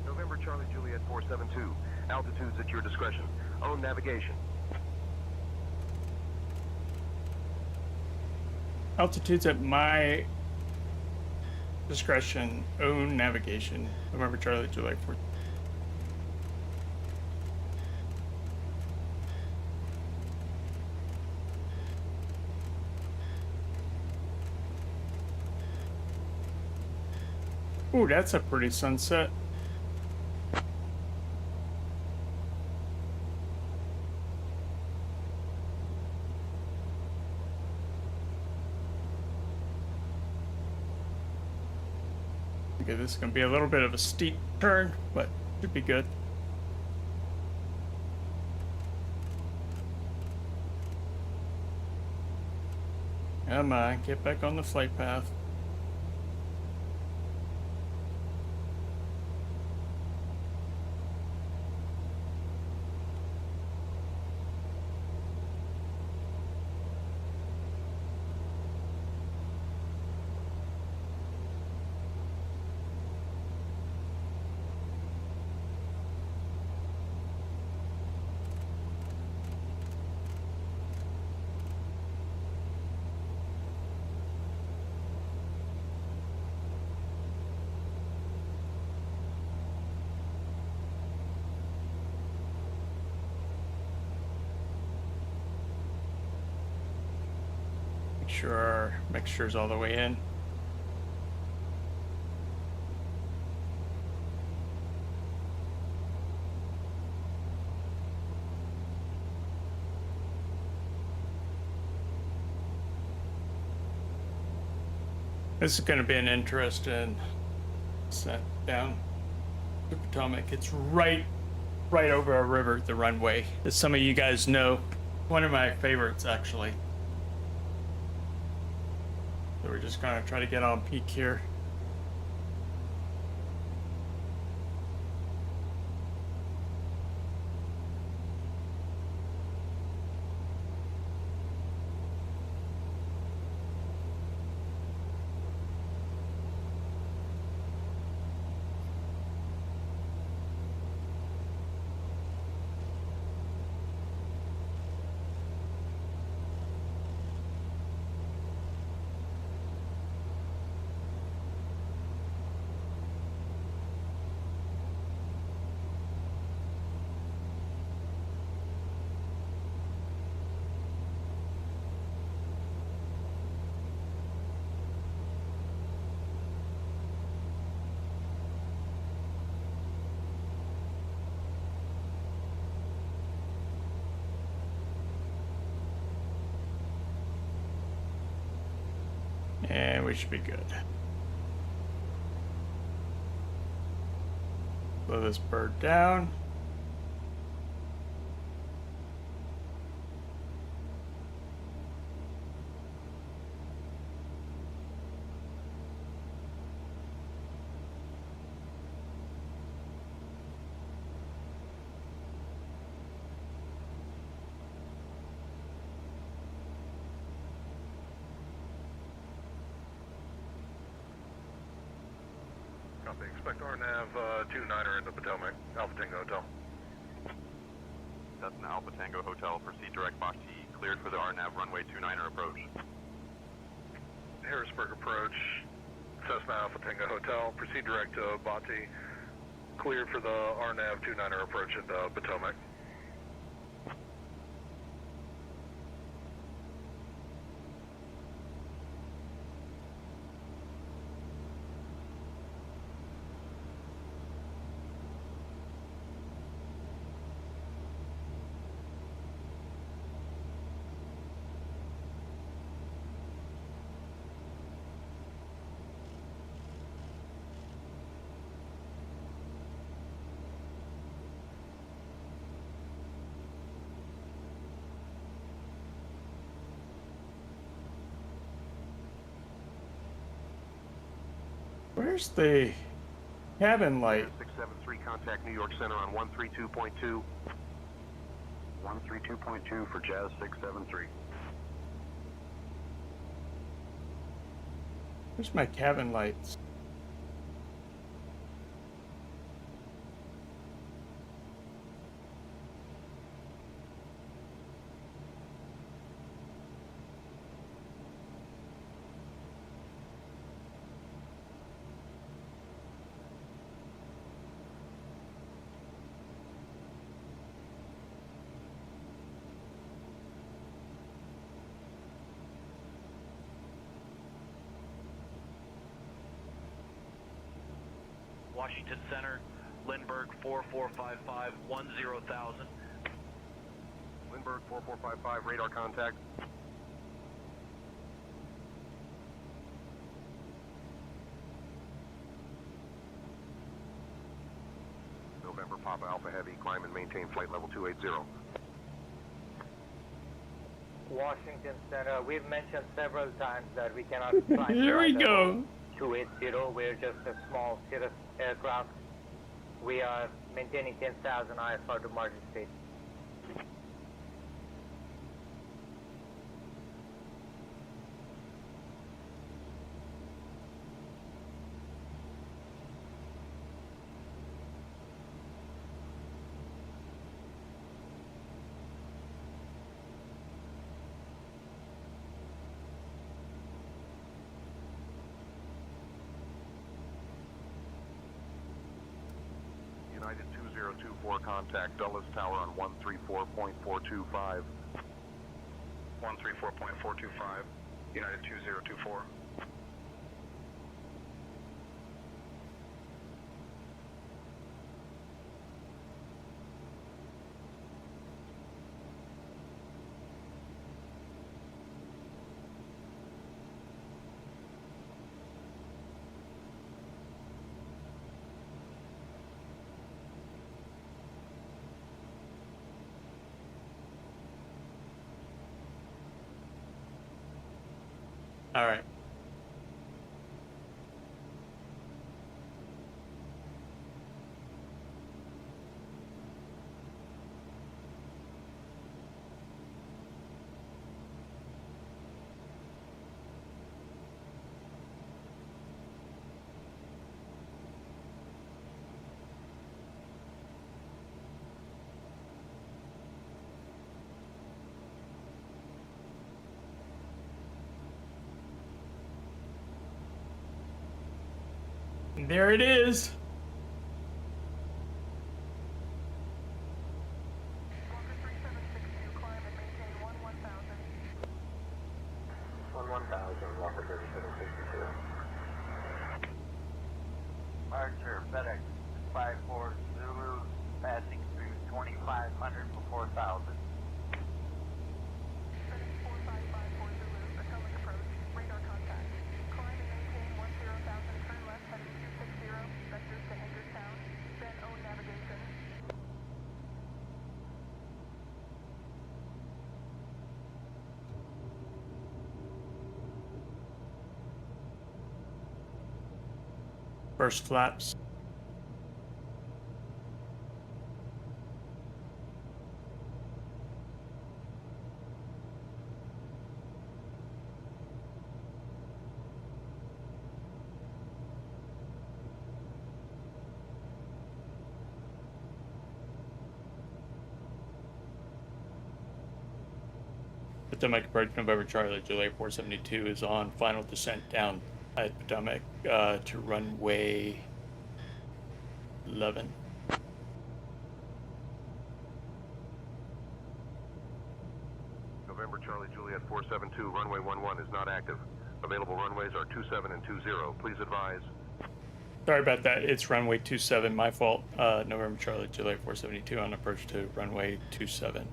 November Charlie Juliet 472, altitudes at your discretion. Own navigation. Altitudes at my discretion, own navigation. November Charlie Juliet 4. Ooh, that's a pretty sunset. Okay, this is going to be a little bit of a steep turn, but should be good. Come on, get back on the flight path. Make sure our mixture's all the way in. This is going to be an interesting set down the Potomac. It's right over a river, the runway. As some of you guys know, one of my favorites actually. So we're just gonna try to get on peak here. And we should be good. Slow this bird down. Copy. Expect RNAV 29er in the Potomac, Alpha Tango Hotel. That's an Alpha Tango Hotel. Proceed direct Bati. Cleared for the RNAV runway 29er approach. Harrisburg approach, Cessna Alpha Tango Hotel. Proceed direct to Bati. Cleared for the RNAV 29er approach at the Potomac. Where's the cabin light? 673, contact New York Center on 132.2. 132.2 for Jazz 673. Where's my cabin lights? Washington Center, Lindbergh 4455, 10,000. Lindbergh 4455, radar contact. November Papa Alpha Heavy, climb and maintain flight level 280. Washington Center, we've mentioned several times that we cannot climb. Here we go. 280, we're just a small Cirrus aircraft. We are maintaining 10,000 IFR to Martin State. United 2024, contact Dulles Tower on 134.425. 134.425, United 2024. All right. And there it is. Archer, FedEx 54 Zulu, passing through 2,500 for 4,000. First flaps. Potomac approach November Charlie, July 472 is on final descent down at Potomac to runway 11. November Charlie Juliet 472, runway 11 is not active. Available runways are 27 and 20. Please advise. Sorry about that. It's runway 27. My fault. November Charlie July 472 on approach to runway 27.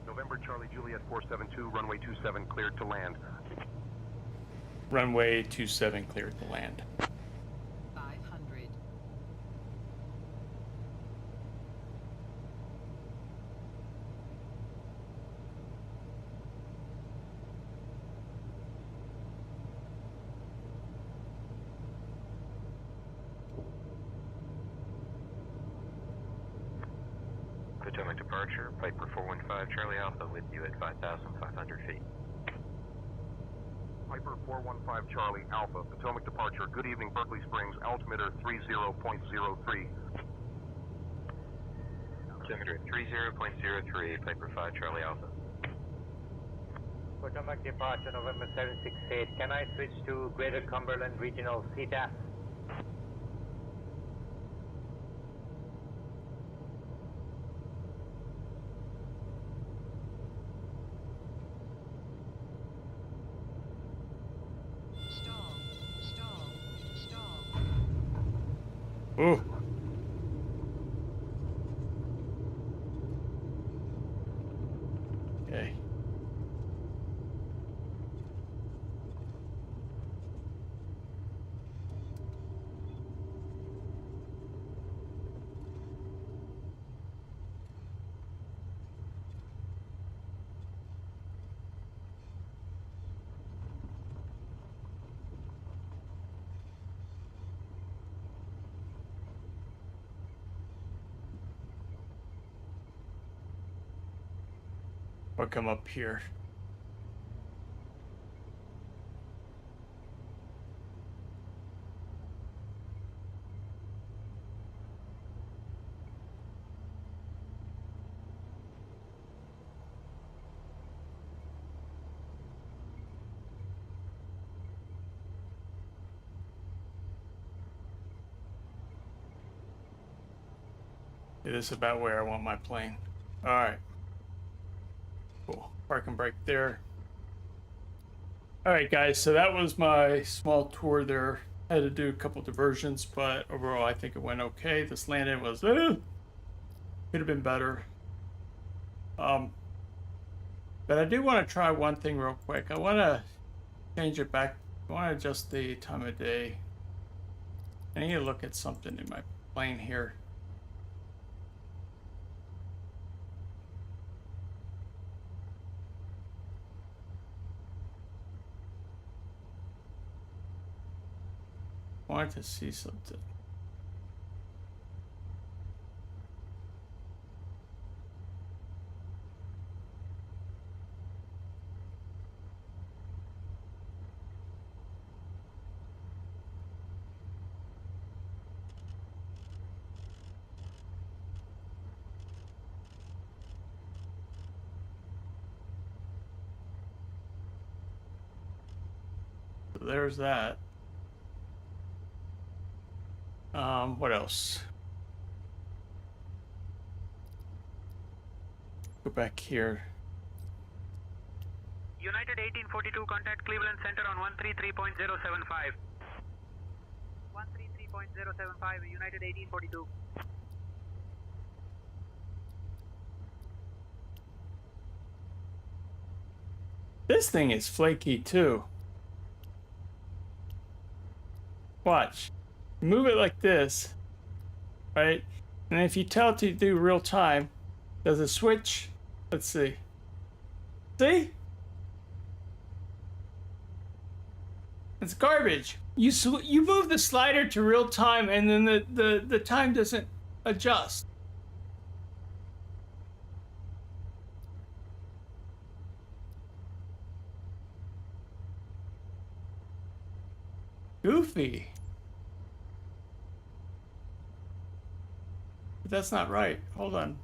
November Charlie Juliet 472, runway 27 cleared to land. Runway 27 cleared to land. 500. Potomac departure, Piper 415 Charlie Alpha with you at 5,500 feet. Piper 415 Charlie Alpha, Potomac departure. Good evening, Berkeley Springs, altimeter 30.03. Altimeter 30.03, Piper 5 Charlie Alpha. Potomac departure November 768. Can I switch to Greater Cumberland Regional CTAF? Ooh. Okay. Or come up here. It is about where I want my plane. All right. Cool. Park and brake there. All right, guys. So that was my small tour there. I had to do a couple diversions, but overall, I think it went okay. This landing was could have been better. But I do want to try one thing real quick. I want to change it back. I want to adjust the time of day. I need to look at something in my plane here. I wanted to see something. So there's that. What else? Go back here. United 1842, contact Cleveland Center on 133.075. 133.075, United 1842. This thing is flaky too. Watch. Move it like this, right? And if you tell it to do real time, does it switch? Let's see. See? It's garbage. You move the slider to real time, and then the time doesn't adjust. Goofy. But that's not right. Hold on.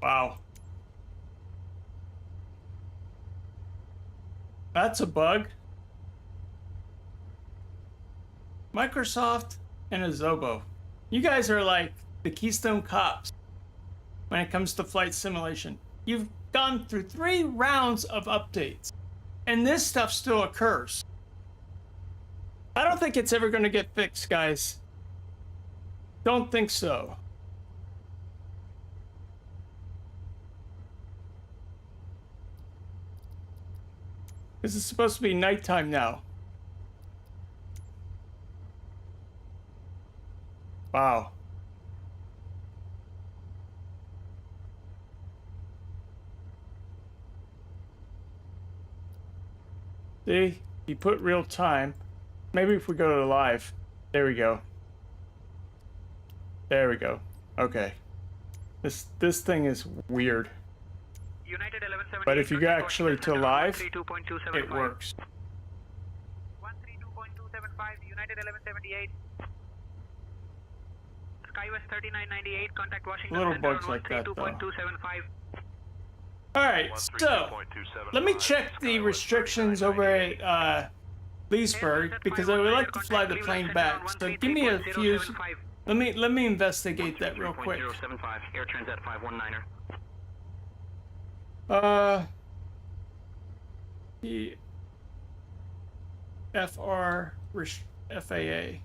Wow. That's a bug. Microsoft and Azobo. You guys are like the Keystone Cops when it comes to flight simulation. You've gone through 3 rounds of updates, and this stuff still occurs. I don't think it's ever going to get fixed, guys. Don't think so. This is supposed to be nighttime now. Wow. See? You put real time. Maybe if we go to live. There we go. There we go. Okay. This thing is weird. United 1178, But if you go actually to live, 132.275. it works. 132.275, United 1178. SkyWest 3998, contact Washington Little Center bugs on like that, though. 132.275. Alright, so let me check the restrictions over at Leesburg because I would like to fly the plane back. So give me a few. Let me investigate that real quick. 075, Air Transat 519er. The FAA.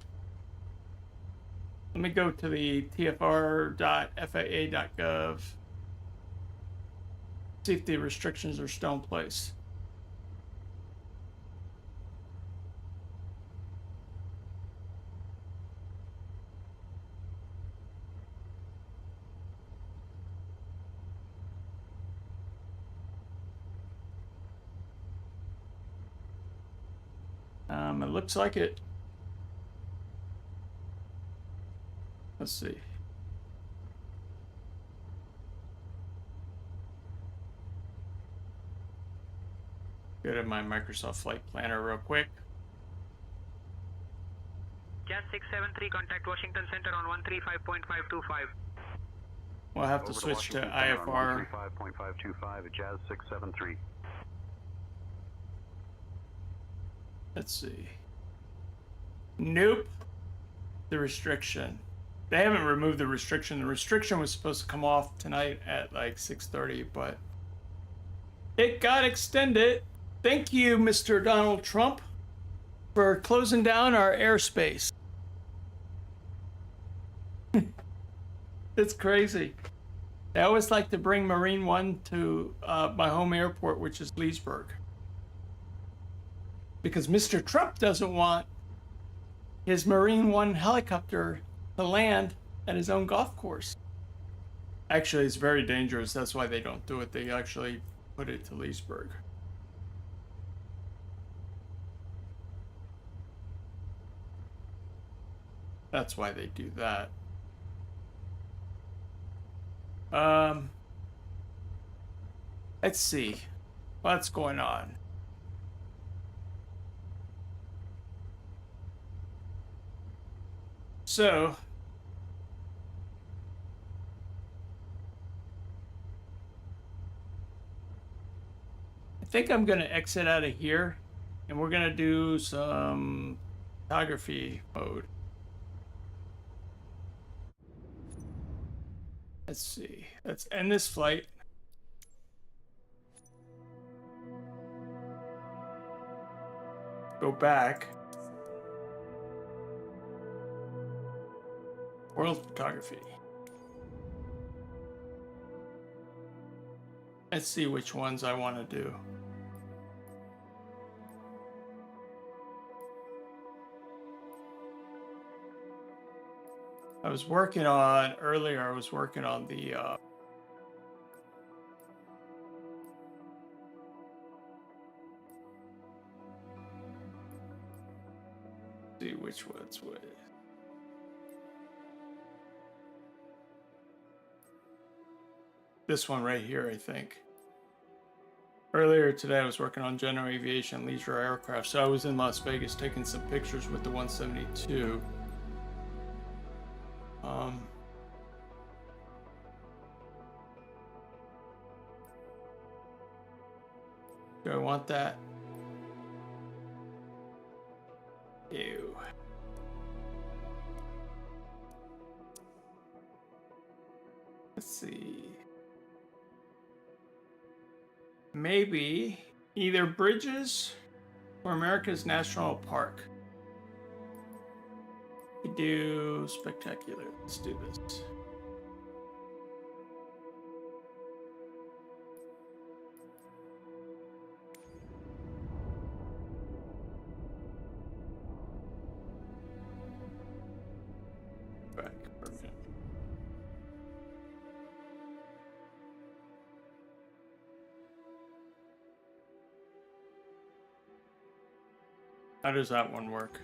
Let me go to the tfr.faa.gov. See if the restrictions are still in place. It looks like it. Let's see. Go to my Microsoft Flight Planner real quick. Jazz 673, contact Washington Center on 135.525. We'll have to switch to IFR. 135.525, Jazz 673. Let's see. Nope. The restriction. They haven't removed the restriction. The restriction was supposed to come off tonight at like 6:30, but it got extended. Thank you, Mr. Donald Trump, for closing down our airspace. It's crazy. I always like to bring Marine One to my home airport, which is Leesburg. Because Mr. Trump doesn't want his Marine One helicopter to land at his own golf course. Actually, it's very dangerous. That's why they don't do it. They actually put it to Leesburg. That's why they do that. Let's see. What's going on? So, I think I'm going to exit out of here, and we're going to do some photography mode. Let's see. Let's end this flight. Go back. World photography. Let's see which ones I want to do. I was working on earlier. I was working on the see which ones would. This one right here, I think. Earlier today, I was working on general aviation leisure aircraft, so I was in Las Vegas taking some pictures with the 172. Do I want that? Ew. Let's see. Maybe either Bridges or America's National Park. We do spectacular. Let's do this. Back. Perfect. How does that one work?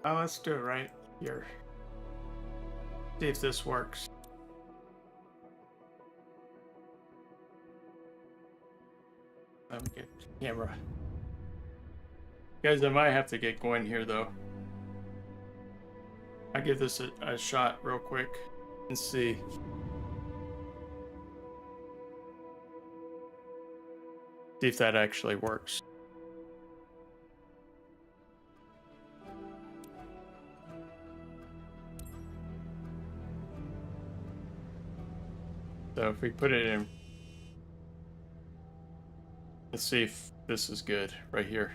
Let's do it right here. See if this works. Let me get the camera. Guys, I might have to get going here though. I'll give this a shot real quick and see. See if that actually works. So if we put it in, let's see if this is good right here.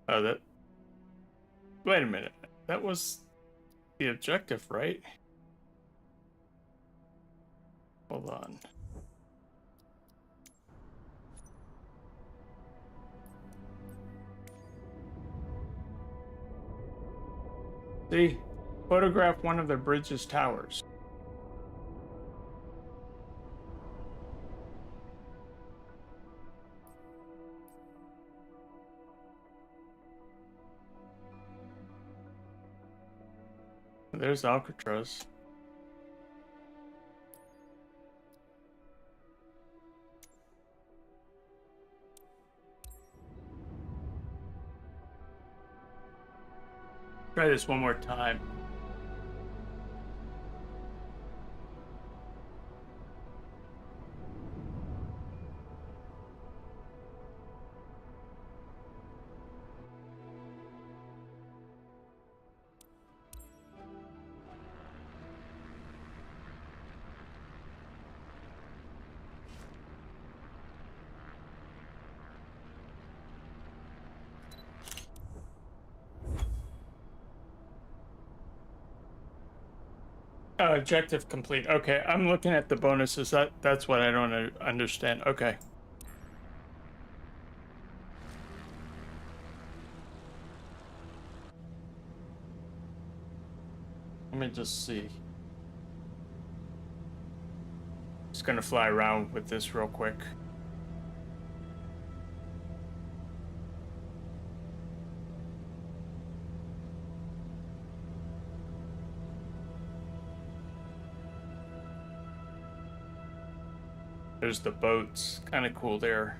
Oh, that. Wait a minute. That was the objective, right? Hold on. See? Photograph one of the bridge's towers. There's Alcatraz. Try this one more time. Objective complete. Okay, I'm looking at the bonuses. That's what I don't understand. Okay. Let me just see. Just gonna fly around with this real quick. There's the boats. Kind of cool there.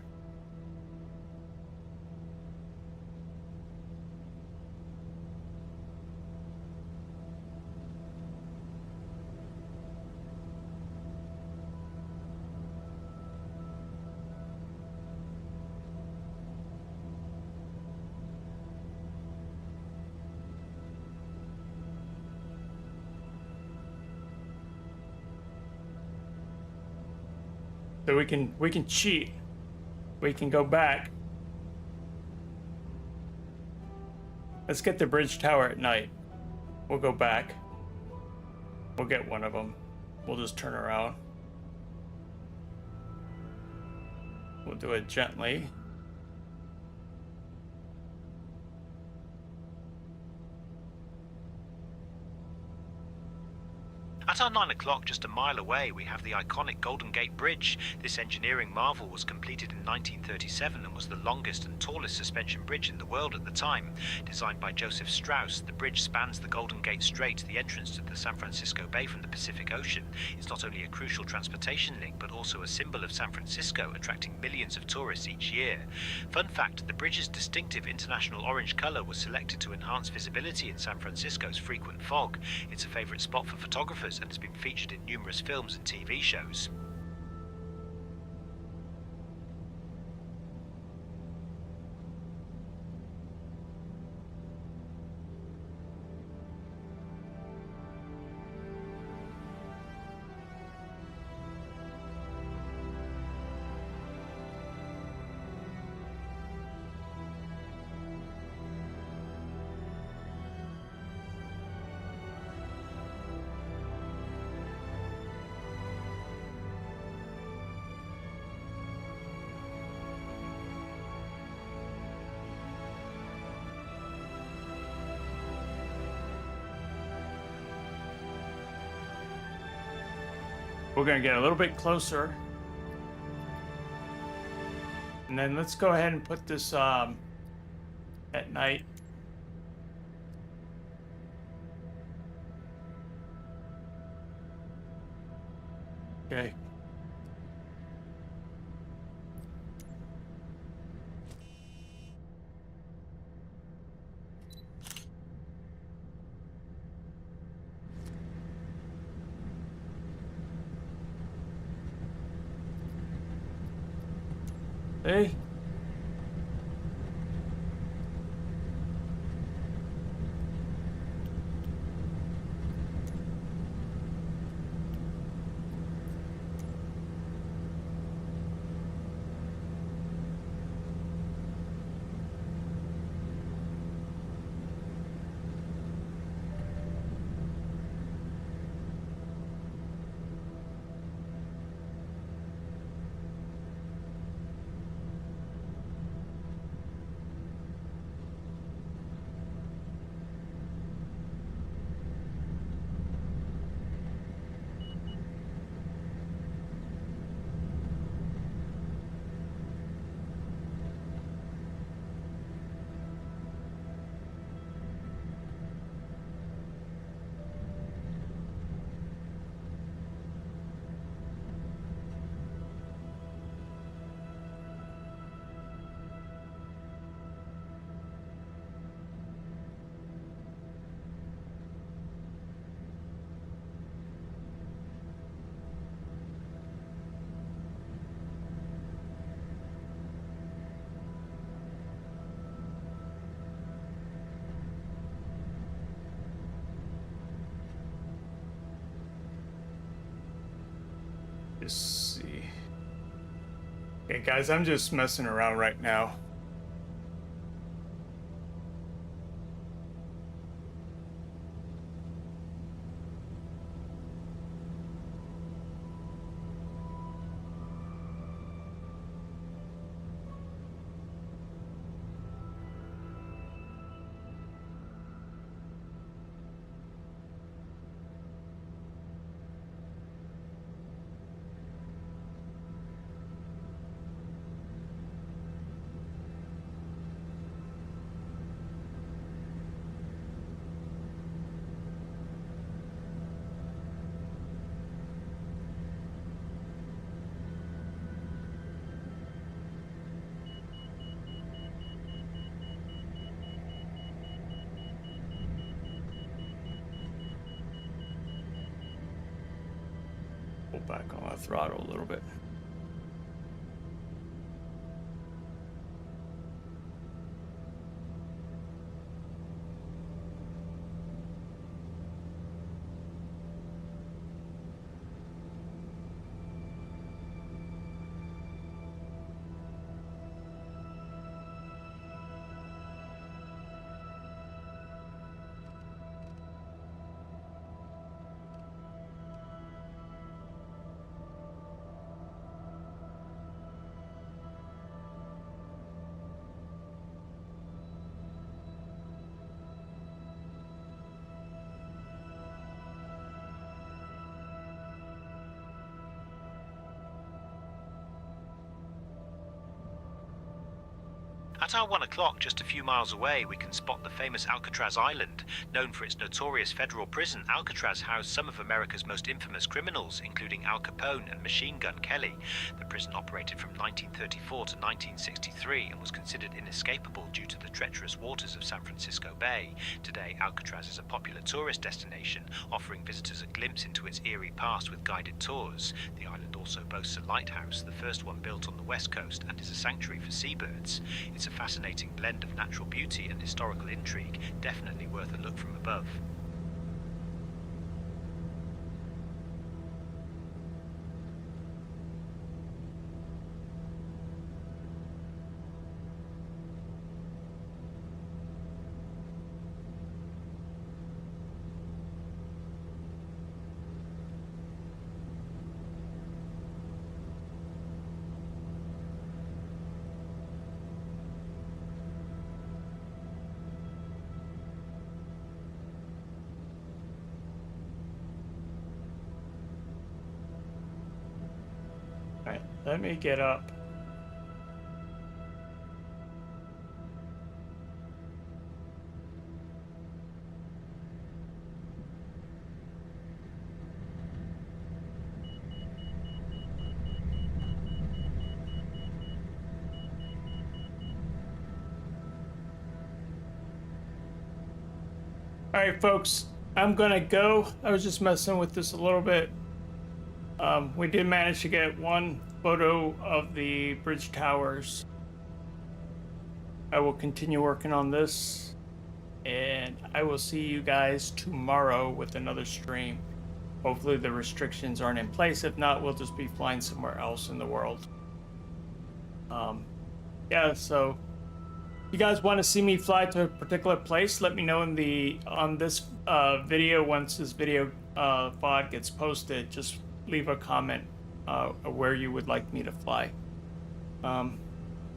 So we can cheat. We can go back. Let's get the bridge tower at night. We'll go back. We'll get one of them. We'll just turn around. We'll do it gently. At our 9 o'clock, just a mile away, we have the iconic Golden Gate Bridge. This engineering marvel was completed in 1937 and was the longest and tallest suspension bridge in the world at the time. Designed by Joseph Strauss, the bridge spans the Golden Gate Strait, the entrance to the San Francisco Bay from the Pacific Ocean. It's not only a crucial transportation link, but also a symbol of San Francisco, attracting millions of tourists each year. Fun fact, the bridge's distinctive international orange color was selected to enhance visibility in San Francisco's frequent fog. It's a favorite spot for photographers and has been featured in numerous films and TV shows. We're gonna get a little bit closer. And then let's go ahead and put this at night. Okay. Hey. Just see. Okay, guys, I'm just messing around right now. Pull back on the throttle a little bit. At our 1 o'clock, just a few miles away, we can spot the famous Alcatraz Island. Known for its notorious federal prison, Alcatraz housed some of America's most infamous criminals, including Al Capone and Machine Gun Kelly. The prison operated from 1934 to 1963 and was considered inescapable due to the treacherous waters of San Francisco Bay. Today, Alcatraz is a popular tourist destination, offering visitors a glimpse into its eerie past with guided tours. The island also boasts a lighthouse, the first one built on the west coast, and is a sanctuary for seabirds. It's a fascinating blend of natural beauty and historical intrigue, definitely worth a look from above. Let me get up. All right, folks, I'm gonna go. I was just messing with this a little bit. We did manage to get one photo of the bridge towers. I will continue working on this, and I will see you guys tomorrow with another stream. Hopefully the restrictions aren't in place. If not, we'll just be flying somewhere else in the world. Yeah, so you guys want to see me fly to a particular place, let me know on this video. Once this video VOD gets posted, just leave a comment where you would like me to fly.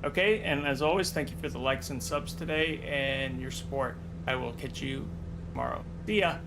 Okay, and as always, thank you for the likes and subs today and your support. I will catch you tomorrow. See ya.